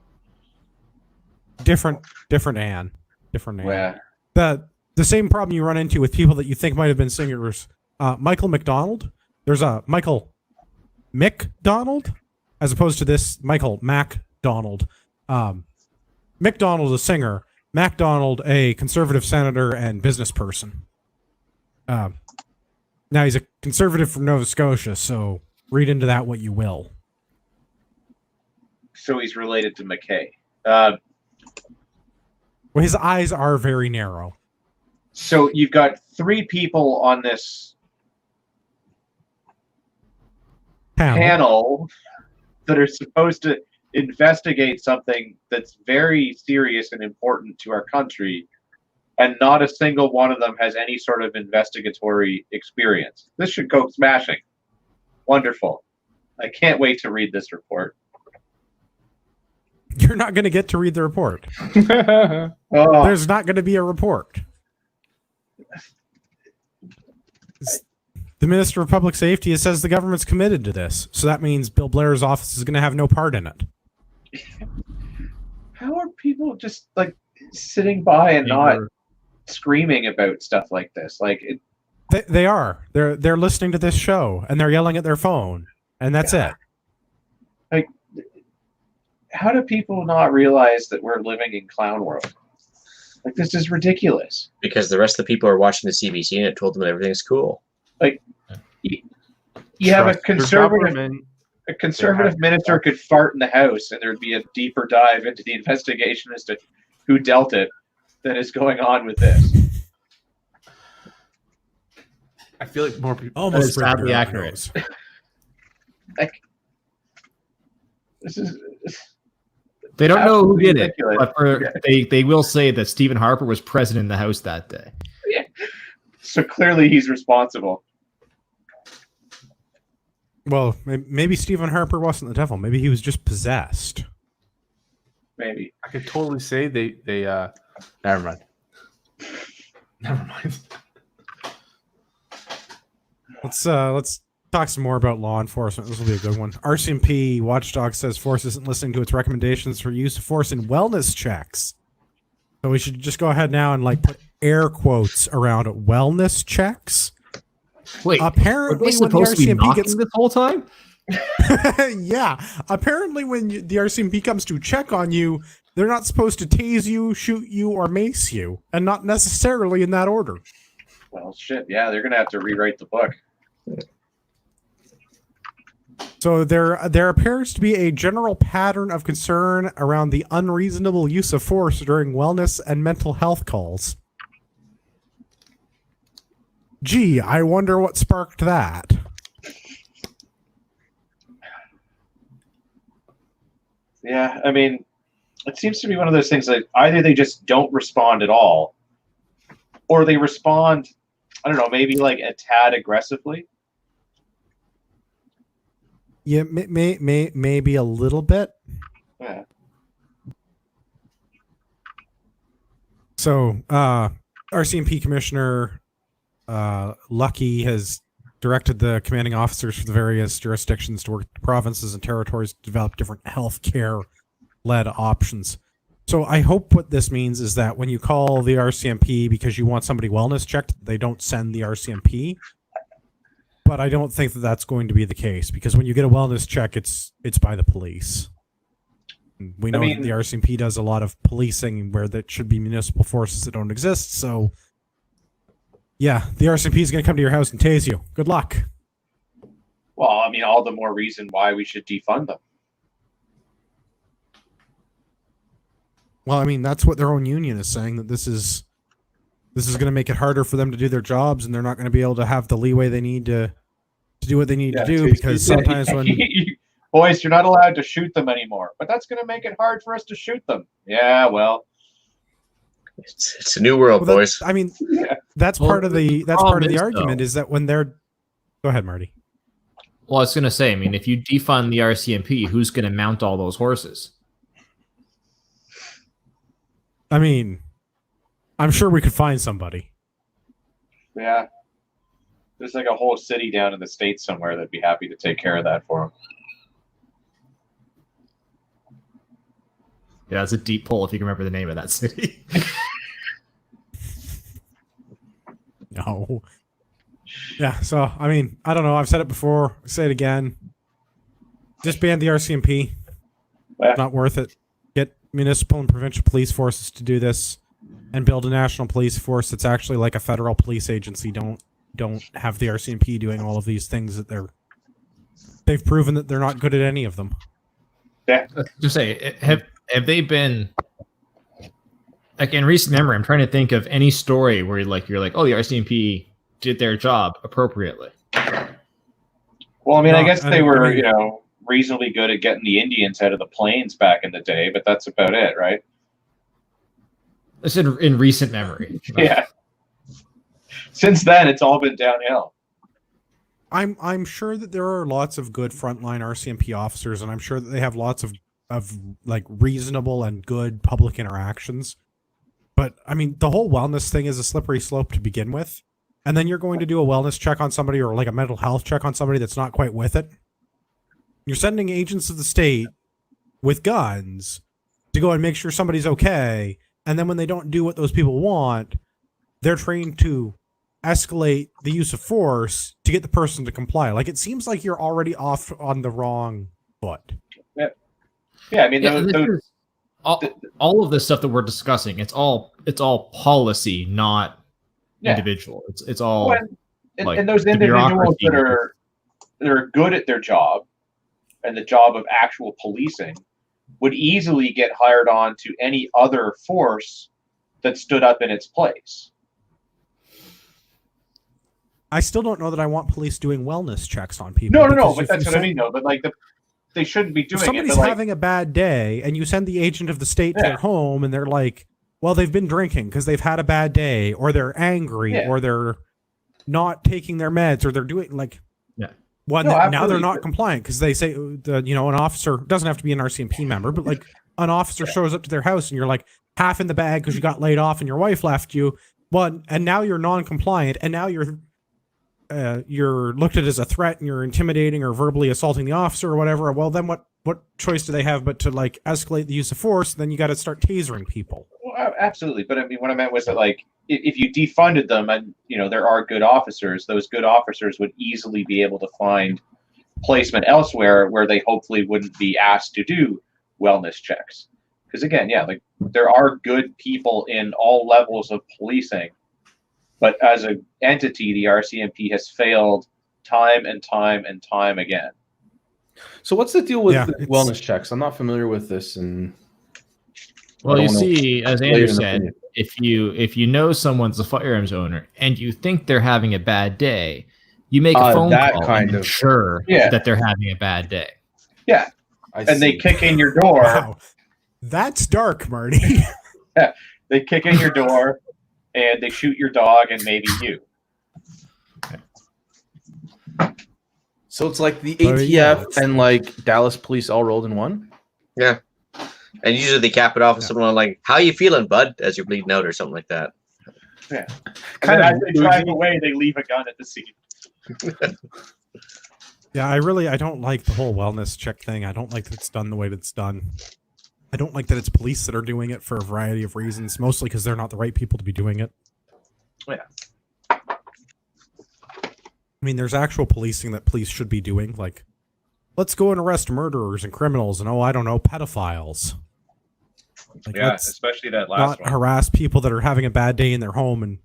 Different Anne. Different Anne. Yeah. The same problem you run into with people that you think might have been singers. Michael McDonald. There's a Michael McDonald, as opposed to this Michael MacDonald. McDonald, a singer. MacDonald, a conservative senator and business person. Now he's a conservative from Nova Scotia, so read into that what you will. So he's related to McKay. Well, his eyes are very narrow. So you've got 3 people on this panel that are supposed to investigate something that's very serious and important to our country, and not a single one of them has any sort of investigatory experience. This should go smashing. Wonderful. I can't wait to read this report. You're not going to get to read the report. Oh, There's not going to be a report. The Minister of Public Safety says the government's committed to this, so that means Bill Blair's office is going to have no part in it. how are people just like sitting by and not screaming about stuff like this? Like, They are. They're listening to this show and they're yelling at their phone, and that's it. like, how do people not realize that we're living in clown world? Like, this is ridiculous. Because the rest of the people are watching the CBC and it told them everything's cool. Like, you have a conservative minister could fart in the House, and there'd be a deeper dive into the investigation as to who dealt it than is going on with this. I feel like more people. Almost sadly accurate. Like, this is. They don't know who did it, ridiculous. but they will say that Stephen Harper was president in the House that day. Yeah. So clearly he's responsible. Well, maybe Stephen Harper wasn't the devil. Maybe he was just possessed. Maybe. I could totally say they never mind. Never mind. Let's talk some more about law enforcement. This will be a good one. RCMP Watchdog says force isn't listening to its recommendations for use of force in wellness checks. So we should just go ahead now and like put air quotes around wellness checks. Wait, Apparently, were they when the supposed to be RCMP knocking gets this whole time? yeah, apparently when the RCMP comes to check on you, they're not supposed to tase you, shoot you, or mace you, and not necessarily in that order. Well, shit. Yeah, they're gonna have to rewrite the book. So there appears to be a general pattern of concern around the unreasonable use of force during wellness and mental health calls. Gee, I wonder what sparked that. Yeah, I mean, it seems to be one of those things that either they just don't respond at all, or they respond, I don't know, maybe like a tad aggressively. Yeah, maybe a little bit. Yeah. So, RCMP Commissioner Lucky has directed the commanding officers for the various jurisdictions to work with provinces and territories to develop different healthcare-led options. So I hope what this means is that when you call the RCMP because you want somebody wellness checked, they don't send the RCMP. But I don't think that that's going to be the case, because when you get a wellness check, it's by the police. We know that the RCMP does a lot of policing where there should be municipal forces that don't exist. So, yeah, the RCMP is going to come to your house and tase you. Good luck. Well, I mean, all the more reason why we should defund them. Well, I mean, that's what their own union is saying, that this is going to make it harder for them to do their jobs, and they're not going to be able to have the leeway they need to do what they need to do, because sometimes when... Boys, you're not allowed to shoot them anymore, but that's going to make it hard for us to shoot them. Yeah, well... It's a new world, boys. I mean, that's part of the argument, is that when they're... Go ahead, Marty. Well, I was going to say, I mean, if you defund the RCMP, who's going to mount all those horses? I mean, I'm sure we could find somebody. Yeah. There's like a whole city down in the States somewhere that'd be happy to take care of that for them. Yeah, it's a deep pull if you can remember the name of that city. No. Yeah, so, I mean, I don't know. I've said it before. I'll say it again. Just ban the RCMP. Yeah. Not worth it. Get municipal and provincial police forces to do this, and build a national police force that's actually like a federal police agency. Don't have the RCMP doing all of these things that they've proven that they're not good at any of them. Yeah. Just say, have they been, like, in recent memory, I'm trying to think of any story where you're like, oh, the RCMP did their job appropriately. Well, I mean, I guess they were, reasonably good at getting the Indians out of the plains back in the day, but that's about it, right? I said in recent memory. Yeah. Since then, it's all been downhill. I'm sure that there are lots of good frontline RCMP officers, and I'm sure that they have lots of like reasonable and good public interactions. But I mean, the whole wellness thing is a slippery slope to begin with. And then you're going to do a wellness check on somebody, or like a mental health check on somebody that's not quite with it. You're sending agents of the state with guns to go and make sure somebody's okay. And then when they don't do what those people want, they're trained to escalate the use of force to get the person to comply. Like, it seems like you're already off on the wrong foot. Yeah, I mean, all of this stuff that we're discussing, it's all policy, not individual. It's all and those individuals that are good at their job and the job of actual policing would easily get hired on to any other force that stood up in its place. I still don't know that I want police doing wellness checks on people. No, but that's what I mean, though. But like, they shouldn't be doing it. If somebody's having a bad day, and you send the agent of the state to their home, and they're like, well, they've been drinking because they've had a bad day, or they're angry, or they're not taking their meds, or they're doing like... Well, now they're not compliant because they say, an officer doesn't have to be an RCMP member, but like an officer shows up to their house and you're like half in the bag because you got laid off and your wife left you. Well, and now you're non-compliant, and now you're looked at as a threat, and you're intimidating or verbally assaulting the officer or whatever. Well, then what choice do they have but to like escalate the use of force? Then you got to start tasering people. Well, absolutely. But I mean, what I meant was that, like, if you defunded them and, there are good officers, those good officers would easily be able to find placement elsewhere where they hopefully wouldn't be asked to do wellness checks. Because again, like, there are good people in all levels of policing, but as an entity, the RCMP has failed time and time and time again. So what's the deal with the wellness checks? I'm not familiar with this. And well, you see, as Andrew said, if you know someone's a firearms owner and you think they're having a bad day, you make a phone call and ensure that they're having a bad day. Yeah. and they kick in your door. Wow. That's dark, Marty. They kick in your door, and they shoot your dog and maybe you. So it's like the Oh, ATF yeah, and like Dallas police all rolled in one. Yeah. And usually they cap it off with someone like, "How you feeling, bud?" as you're bleeding out or something like that. Yeah. Kind And of as they drive away, they leave a gun at the scene. Yeah, I don't like the whole wellness check thing. I don't like that it's done the way that it's done. I don't like that it's police that are doing it for a variety of reasons, mostly because they're not the right people to be doing it. Yeah. I mean, there's actual policing that police should be doing, like, let's go and arrest murderers and criminals and, I don't know, pedophiles. Like, Yeah, let's especially that last not one. harass people that are having a bad day in their home. And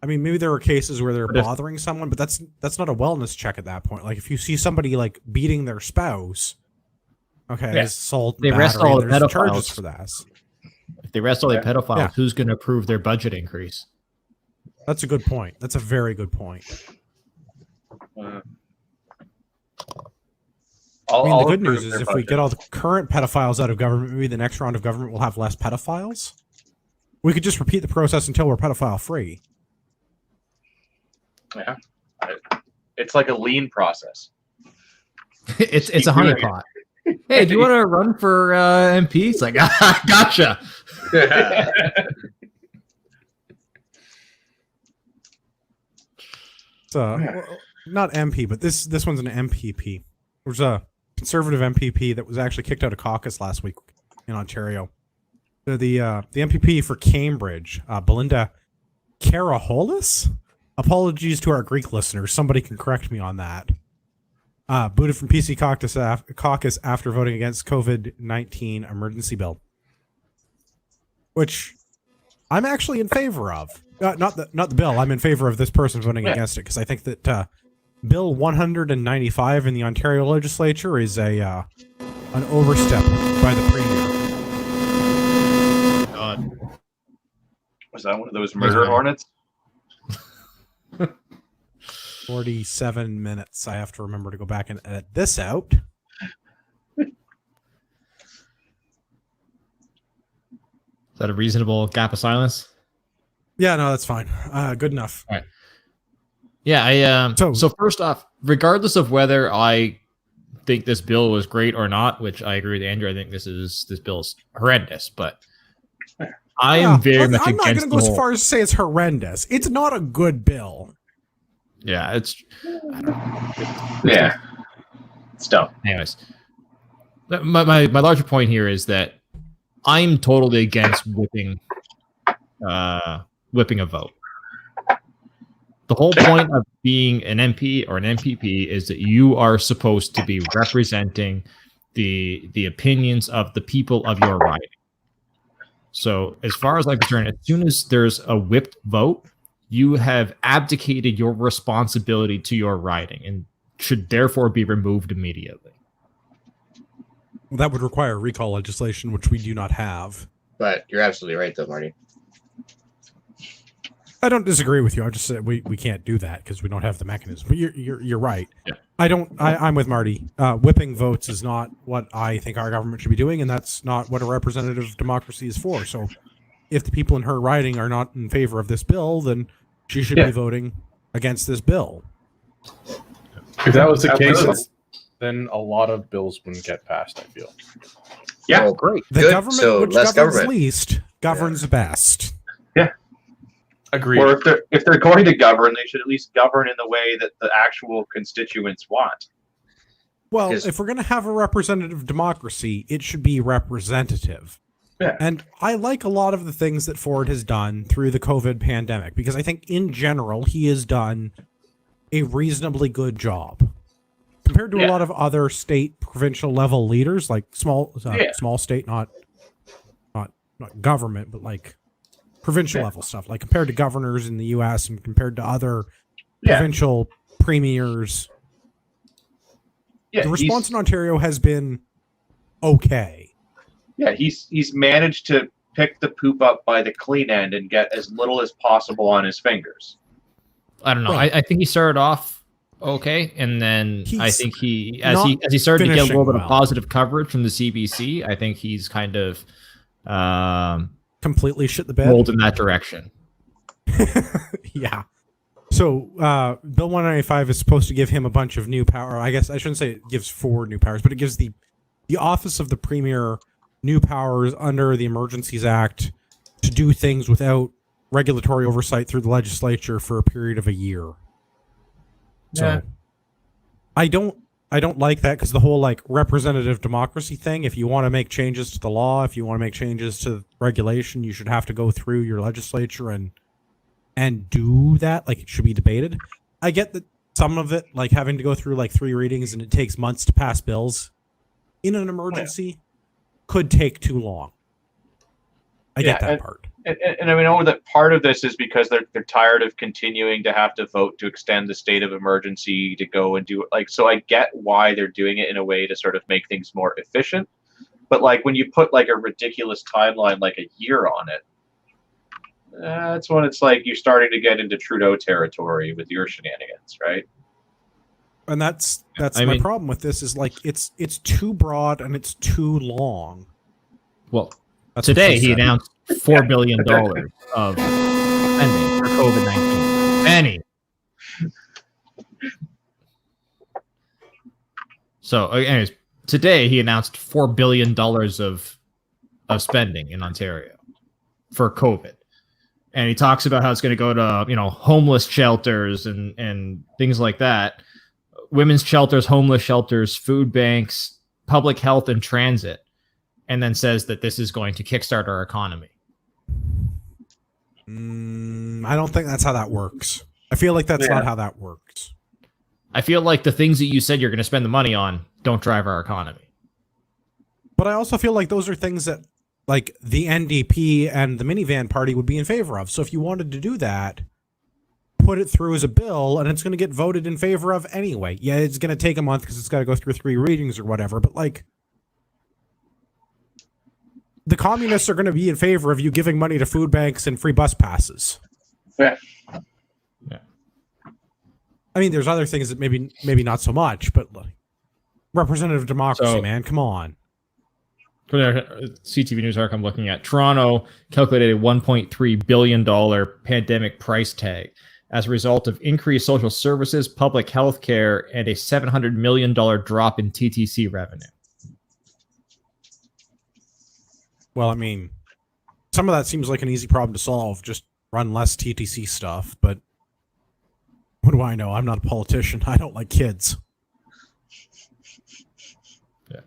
I mean, maybe there are cases where they're But if- bothering someone, but that's not a wellness check at that point. Like, if you see somebody like beating their spouse, okay, Yeah. there's assault, They arrest battery, all and the there's charges pedophiles. for that. If they arrest all the Yeah. pedophiles, Yeah. who's going to approve their budget increase? That's a good point. That's a very good point. Uh, I mean, I'll the good approve news is their if we budget. get all the current pedophiles out of government, maybe the next round of government will have less pedophiles. We could just repeat the process until we're pedophile free. Yeah. It's like a lean process. it's a keep doing honeypot. Hey, do you want to run for MP? It's like, gotcha. It's well, not MP, but this one's an MPP. There's a conservative MPP that was actually kicked out of caucus last week in Ontario. The MPP for Cambridge, Belinda Karaholis. Apologies to our Greek listeners. Somebody can correct me on that. Booted from PC caucus after voting against COVID-19 emergency bill, which I'm actually in favor of. Not the bill. I'm in favor of this person voting against it because I think that Bill 195 in the Ontario legislature is an overstep by the premier. God. Was that one of those murder hornets? 47 minutes. I have to remember to go back and edit this out. Is that a reasonable gap of silence? Yeah, no, that's fine. Good enough. Yeah, So- so first off, regardless of whether I think this bill was great or not, which I agree with Andrew, I think this bill is horrendous, but I am very much I'm not going against to the go as whole. far as to say it's horrendous. It's not a good bill. Yeah, it's Yeah. It's dumb. anyways. My larger point here is that I'm totally against whipping a vote. The whole point of being an MP or an MPP is that you are supposed to be representing the opinions of the people of your riding. So as far as I'm concerned, as soon as there's a whipped vote, you have abdicated your responsibility to your riding and should therefore be removed immediately. Well, that would require recall legislation, which we do not have. But you're absolutely right, though, Marty. I don't disagree with you. I just said we can't do that because we don't have the mechanism. But you're right. Yeah. I'm with Marty. Whipping votes is not what I think our government should be doing, and that's not what a representative democracy is for. So, if the people in her riding are not in favor of this bill, then she should be voting against this bill. If that was the case, Absolutely. then a lot of bills wouldn't get passed, I feel. Yeah. Well, great. The Good. government So which less governs government. least governs best. Agreed. Or if they're going to govern, they should at least govern in the way that the actual constituents want. Well, Because- if we're going to have a representative democracy, it should be representative. Yeah. And I like a lot of the things that Ford has done through the COVID pandemic because I think in general he has done a reasonably good job compared to a Yeah. lot of other state, provincial level leaders, like small Yeah. state, not government, but like provincial Yeah. level stuff, like compared to governors in the U.S. and compared to other Yeah. provincial premiers. Yeah, The response he's- in Ontario has been okay. Yeah, he's managed to pick the poop up by the clean end and get as little as possible on his fingers. I don't know. Right. I think he started off okay, and then I He's think as not he started to get a little bit finishing of well. positive coverage from the CBC, I think he's kind of Completely shit the bed. rolled in that direction. Yeah. So Bill 195 is supposed to give him a bunch of new power. I guess I shouldn't say it gives 4 new powers, but it gives the office of the premier new powers under the Emergencies Act to do things without regulatory oversight through the legislature for a period of a year. So Yeah. I don't like that, because the whole like representative democracy thing, if you want to make changes to the law, if you want to make changes to regulation, you should have to go through your legislature and do that. Like, it should be debated. I get that some of it, like having to go through like 3 readings and it takes months to pass bills in an emergency, could take too long. I get that part. And I know that part of this is because they're tired of continuing to have to vote to extend the state of emergency to go and do it. Like, so I get why they're doing it in a way to sort of make things more efficient. But like when you put like a ridiculous timeline, like a year on it, that's when it's like you're starting to get into Trudeau territory with your shenanigans, right? And that's my problem with this, is like it's too broad and it's too long. Well, That's today what he said. announced $4 billion of spending for COVID-19. Penny. So, anyways, today he announced $4 billion of spending in Ontario for COVID. And he talks about how it's going to go to, homeless shelters and things like that. Women's shelters, homeless shelters, food banks, public health, and transit. And then says that this is going to kickstart our economy. I don't think that's how that works. I feel like that's not how that works. I feel like the things that you said you're going to spend the money on don't drive our economy. But I also feel like those are things that, like, the NDP and the minivan party would be in favor of. So if you wanted to do that, put it through as a bill, and it's going to get voted in favor of anyway. Yeah, it's going to take a month because it's got to go through 3 readings or whatever. But, like, the communists are going to be in favor of you giving money to food banks and free bus passes. Yeah. I mean, there's other things that maybe not so much, but like, representative democracy, man, come on. For the CTV News article I'm looking at, Toronto calculated a $1.3 billion pandemic price tag as a result of increased social services, public health care, and a $700 million drop in TTC revenue. Well, I mean, some of that seems like an easy problem to solve. Just run less TTC stuff. But what do I know? I'm not a politician. I don't like kids. Yeah.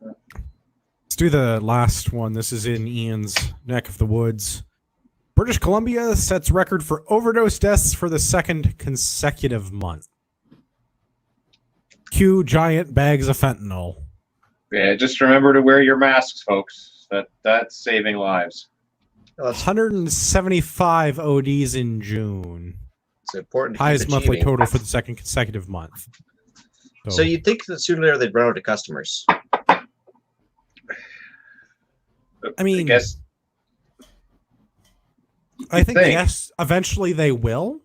Let's do the last one. This is in Ian's neck of the woods. British Columbia sets record for overdose deaths for the 2nd consecutive month. Cue giant bags of fentanyl. Yeah, just remember to wear your masks, folks. That's saving lives. 175 ODs in June. It's important to keep Highest monthly achieving. total for the 2nd consecutive month. So you'd think that sooner or later they'd run out of customers. I mean, I think yes, eventually they will.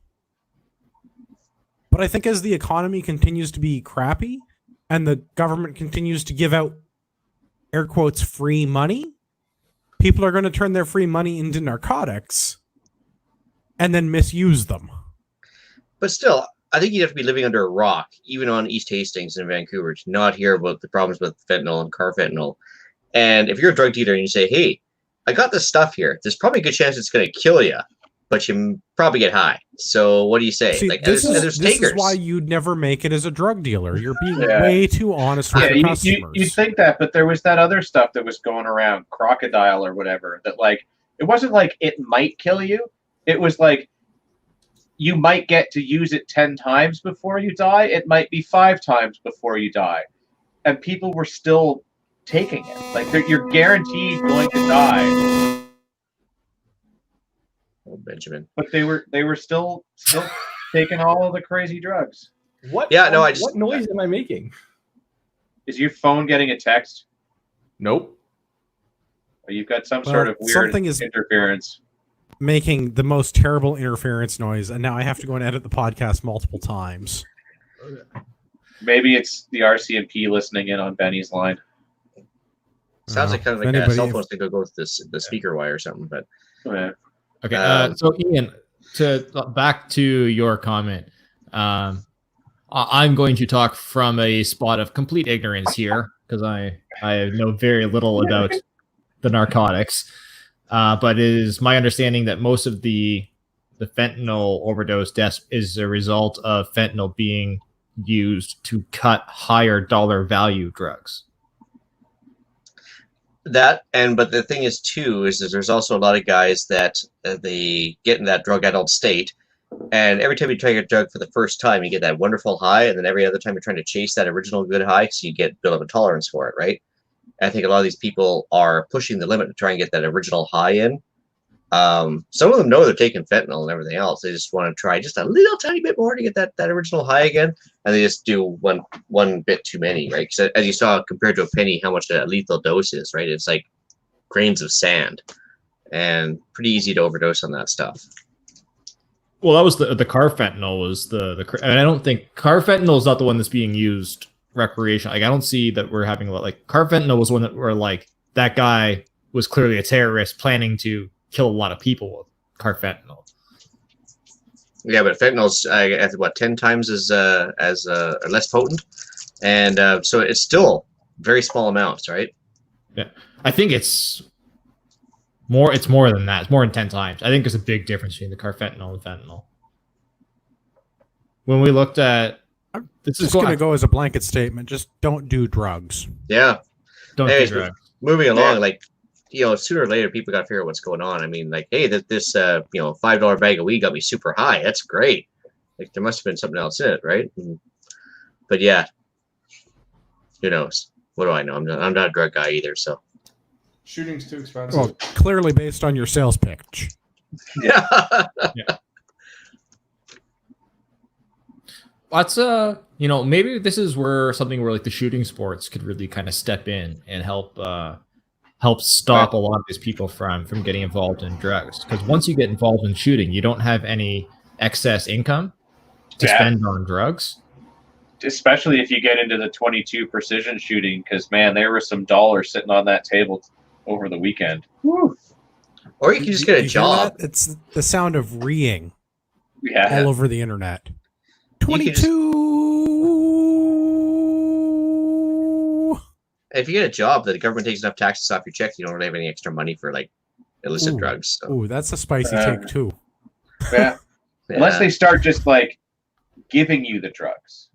But I think as the economy continues to be crappy and the government continues to give out, air quotes, free money, people are going to turn their free money into narcotics and then misuse them. But still, I think you'd have to be living under a rock, even on East Hastings in Vancouver, to not hear about the problems with fentanyl and carfentanil. And if you're a drug dealer and you say, hey, I got this stuff here, there's probably a good chance it's going to kill you, but you probably get high. So what do you say? See, like, this there's is why you'd never make it as a drug dealer. You're being way too honest with your customers. You'd think that, but there was that other stuff that was going around, crocodile or whatever, that like, it wasn't like it might kill you. It was like, you might get to use it 10 times before you die. It might be 5 times before you die. And people were still taking it. Like, you're guaranteed going to die. Oh, Benjamin. But they were still taking all of the crazy drugs. What? Yeah, no, What noise am I making? Is your phone getting a text? Nope. Or you've got some sort of weird something is interference. making the most terrible interference noise, and now I have to go and edit the podcast multiple times. Maybe it's the RCMP listening in on Benny's line. Sounds like kind of If like a anybody- cell phone thing to go with the speaker wire or something. But Yeah. Okay, so Ian, back to your comment. I'm going to talk from a spot of complete ignorance here because I know very little about the narcotics. But it is my understanding that most of the fentanyl overdose deaths is a result of fentanyl being used to cut higher dollar value drugs. but the thing is too is that there's also a lot of guys that they get in that drug adult state, and every time you try a drug for the first time, you get that wonderful high, and then every other time you're trying to chase that original good high, so you build up a tolerance for it, right? I think a lot of these people are pushing the limit to try and get that original high in. Some of them know they're taking fentanyl and everything else. They just want to try just a little tiny bit more to get that original high again, and they just do one bit too many, right? Because as you saw, compared to a penny, how much a lethal dose is, right? It's like grains of sand, and pretty easy to overdose on that stuff. Well, that was the carfentanil was and I don't think carfentanil is not the one that's being used recreation. Like I don't see that we're having a lot. Like carfentanil was one that were like that guy was clearly a terrorist planning to kill a lot of people with carfentanil. Yeah, but fentanyl's what 10 times as less potent, and so it's still very small amounts, right? Yeah, I think it's more. It's more than that. It's more than 10 times. I think there's a big difference between the carfentanil and fentanyl. When we looked at This is going to go as a blanket statement. Just don't do drugs. Yeah. don't Anyways, do drugs. Moving along, sooner or later, people got to figure out what's going on. I mean, like, hey, this $5 bag of weed got me super high. That's great. Like, there must have been something else in it, right? But yeah, who knows? What do I know? I'm not a drug guy either. So Shooting's too expensive. Well, clearly based on your sales pitch. yeah. Let's maybe this is where something where like the shooting sports could really kind of step in and help stop a lot of these people from getting involved in drugs. Because once you get involved in shooting, you don't have any excess income to spend on drugs. Especially if you get into the 22 precision shooting, because man, there were some dollars sitting on that table over the weekend. Woo. Or you can just get a You hear job. that? It's the sound of reeing Yeah. all over the internet. You can just- 22. If you get a job that the government takes enough taxes off your check, you don't really have any extra money for like illicit Ooh. drugs. So, Ooh, that's a spicy take too. Yeah. yeah. Unless they start just like giving you the drugs.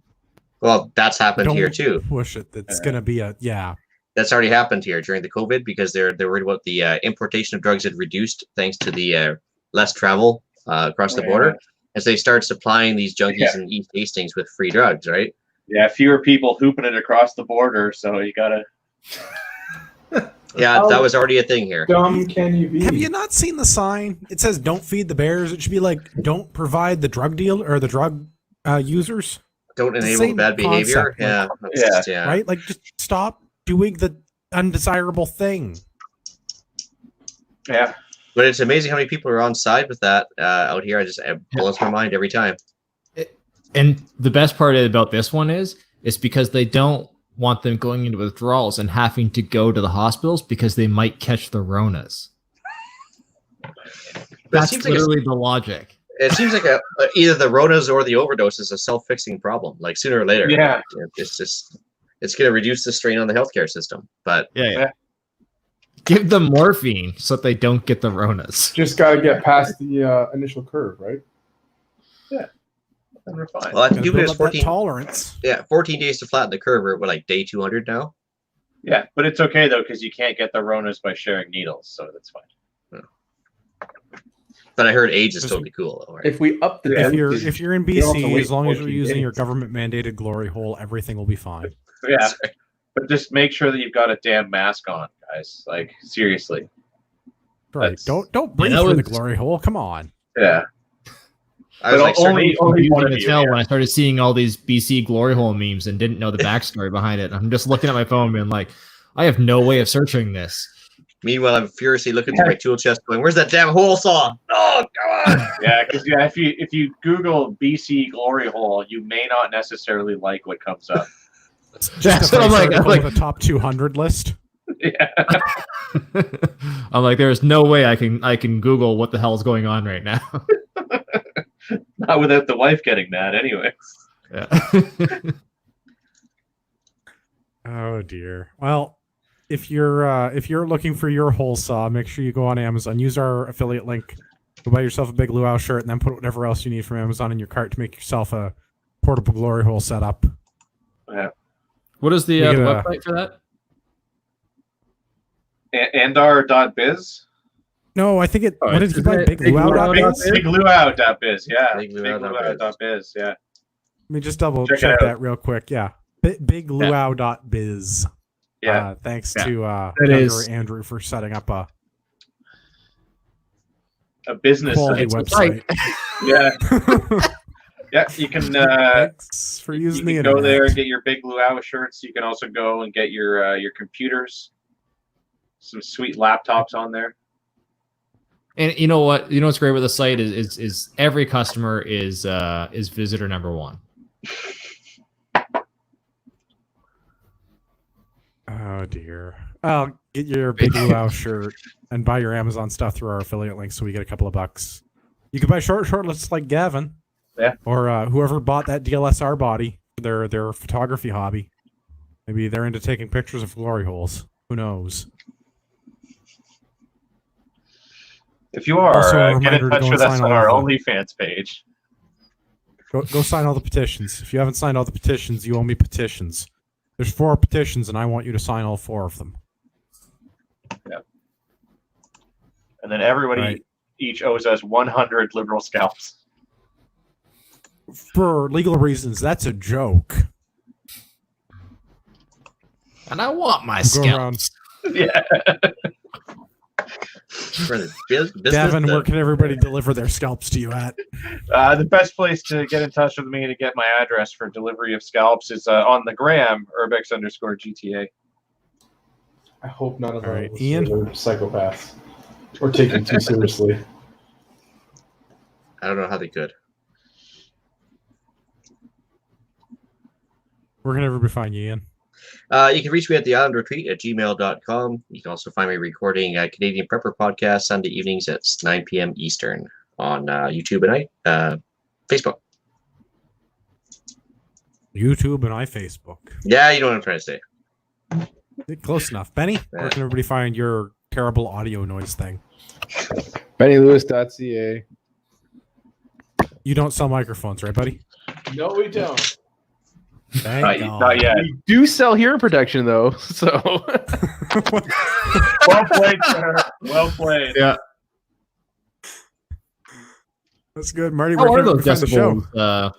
Well, that's happened Don't here too. push it. That's going to be That's already happened here during the COVID because they're worried about the importation of drugs had reduced thanks to the less travel across the border, as they start supplying these junkies in East Hastings with free drugs, right? Yeah, fewer people hooping it across the border, so you gotta. Yeah, that was already a thing here. Dumb can you be? Have you not seen the sign? It says "Don't feed the bears." It should be like "Don't provide the drug deal or the drug users." Don't the enable same bad behavior. concept, Yeah. Right? Like, just stop doing the undesirable thing. Yeah. But it's amazing how many people are on side with that out here. It blows my mind every time. And the best part about this one is because they don't want them going into withdrawals and having to go to the hospitals because they might catch the Ronas. But That's literally the logic. It seems like either the Ronas or the overdose is a self-fixing problem. Like sooner or later, Yeah. it's going to reduce the strain on the healthcare system. But Yeah. Give them morphine so that they don't get the Ronas. Just got to get past the initial curve, right? And we're fine. well, I think Gotta you build it's up that 14. tolerance. Yeah, 14 days to flatten the curve. We're like day 200 now. Yeah, but it's okay though because you can't get the Ronas by sharing needles, so that's fine. But I heard AIDS is totally cool. Though, right? If we up the If you're in You don't have to BC, wait as long as you're 14 using days. your government mandated glory hole, everything will be fine. Yeah, but just make sure that you've got a damn mask on, guys. Like seriously. Right? That's- Don't breathe that through the was- glory hole. Come on. Yeah. I was But like, only one Confusing of to you. tell Yeah. when I started seeing all these BC glory hole memes and didn't know the backstory behind it. I'm just looking at my phone being like, I have no way of searching this. Meanwhile, I'm furiously looking through my tool chest, going, "Where's that damn hole saw? Oh, come on!" Yeah, because if you Google BC glory hole, you may not necessarily like what comes up. Just what I'm like. I'm like, the top 200 list. Yeah. I'm like, there's no way I can Google what the hell's going on right now. Not without the wife getting mad, anyways. Yeah. Oh dear. Well, if you're looking for your hole saw, make sure you go on Amazon. Use our affiliate link. Go buy yourself a big luau shirt, and then put whatever else you need from Amazon in your cart to make yourself a portable glory hole setup. Yeah. What is the We get a- website for that? Andar.biz? No, I think it. Oh, what did is you buy? it Big Big luau. Luau? Big Luau.biz, yeah. Big Big Luau.biz. Luau.biz, yeah. Let me just double Check it check out. that real quick. Yeah, bigluau.biz. Yeah. Thanks Yeah. to That younger is- Andrew for setting up a A business quality site. website. Yeah. Yeah, you can Thanks for you using can the go internet. there and get your Big Luau shirts. You can also go and get your computers. Some sweet laptops on there. And you know what? You know what's great with the site is every customer is visitor number one. Oh dear. I'll get your Big Luau shirt and buy your Amazon stuff through our affiliate link so we get a couple of bucks. You can buy shortlets like Gavin. Yeah. Or whoever bought that DLSR body for their photography hobby. Maybe they're into taking pictures of glory holes. Who knows? If you are, Also, a get in reminder to touch go with and us sign on all our of the- OnlyFans page. Go sign all the petitions. If you haven't signed all the petitions, you owe me petitions. There's 4 petitions, and I want you to sign all 4 of them. And then everybody Right. each owes us 100 liberal scalps. For legal reasons, that's a joke. And I want my Go around. scalps. Yeah. For the business, Gavin, where can everybody deliver their scalps to you at? The best place to get in touch with me to get my address for delivery of scalps is on the gram, urbex_GTA. I hope none of All right, those Ian? are psychopaths or taken too seriously. I don't know how they could. Where can everybody find you, Ian? You can reach me at theislandretreat@gmail.com. You can also find me recording a Canadian Prepper podcast Sunday evenings at 9 p.m. Eastern on YouTube and Facebook. YouTube and Facebook. Yeah, you know what I'm trying to say. Close enough. Benny, where can everybody find your terrible audio noise thing? BennyLewis.ca. You don't sell microphones, right, buddy? No, we don't. Thank God. Not yet. We do sell hearing protection though, so Well played, sir. Well played. Yeah. That's good. Marty, How where are can those everybody find the show? decibels?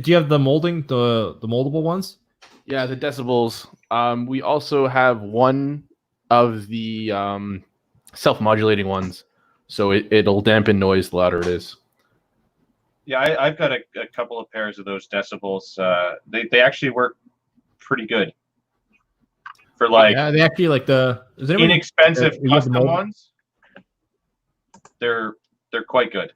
Do you have the molding, the moldable ones? yeah, the decibels. We also have one of the self-modulating ones, so it'll dampen noise the louder it is. Yeah, I've got a couple of pairs of those decibels. They actually work pretty good for like Yeah, they actually like the. Is anyone, inexpensive you have the custom mold- ones. They're quite good.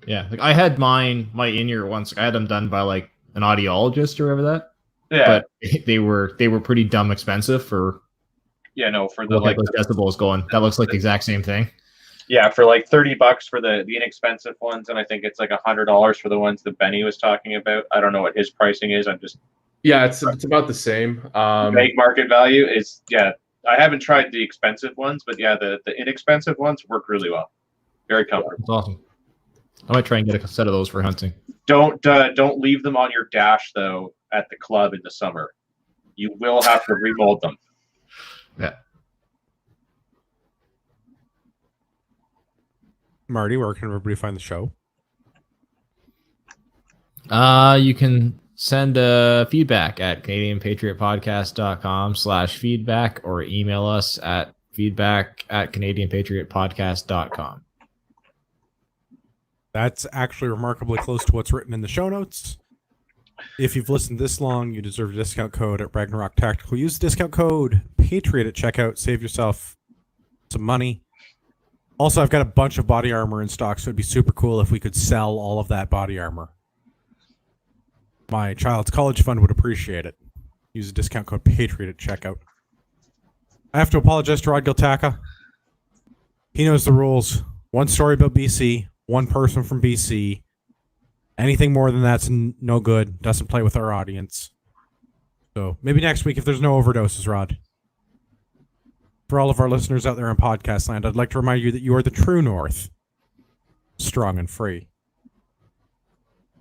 Yeah, like I had my in-ear once. I had them done by like an audiologist or whatever that. Yeah, But they were pretty dumb expensive for yeah, no, for the like like those decibels going. That looks like the exact same thing. yeah, for like $30 for the inexpensive ones, and I think it's like $100 for the ones that Benny was talking about. I don't know what his pricing is. I'm just Yeah, it's about the same. vague market value is yeah. I haven't tried the expensive ones, but yeah, the inexpensive ones work really well. Very comfortable. It's awesome. I might try and get a set of those for hunting. Don't leave them on your dash though at the club in the summer. You will have to remold them. Yeah. Marty, where can everybody find the show? You can send feedback at CanadianPatriotPodcast.com/feedback or email us at feedback@CanadianPatriotPodcast.com. That's actually remarkably close to what's written in the show notes. If you've listened this long, you deserve a discount code at Ragnarok Tactical. Use the discount code Patriot at checkout. Save yourself some money. Also, I've got a bunch of body armor in stock, so it'd be super cool if we could sell all of that body armor. My child's college fund would appreciate it. Use the discount code Patriot at checkout. I have to apologize to Rod Giltaka. He knows the rules. One story about BC, one person from BC. Anything more than that's no good. Doesn't play with our audience. So maybe next week if there's no overdoses, Rod. For all of our listeners out there in podcast land, I'd like to remind you that you are the true North. Strong and free.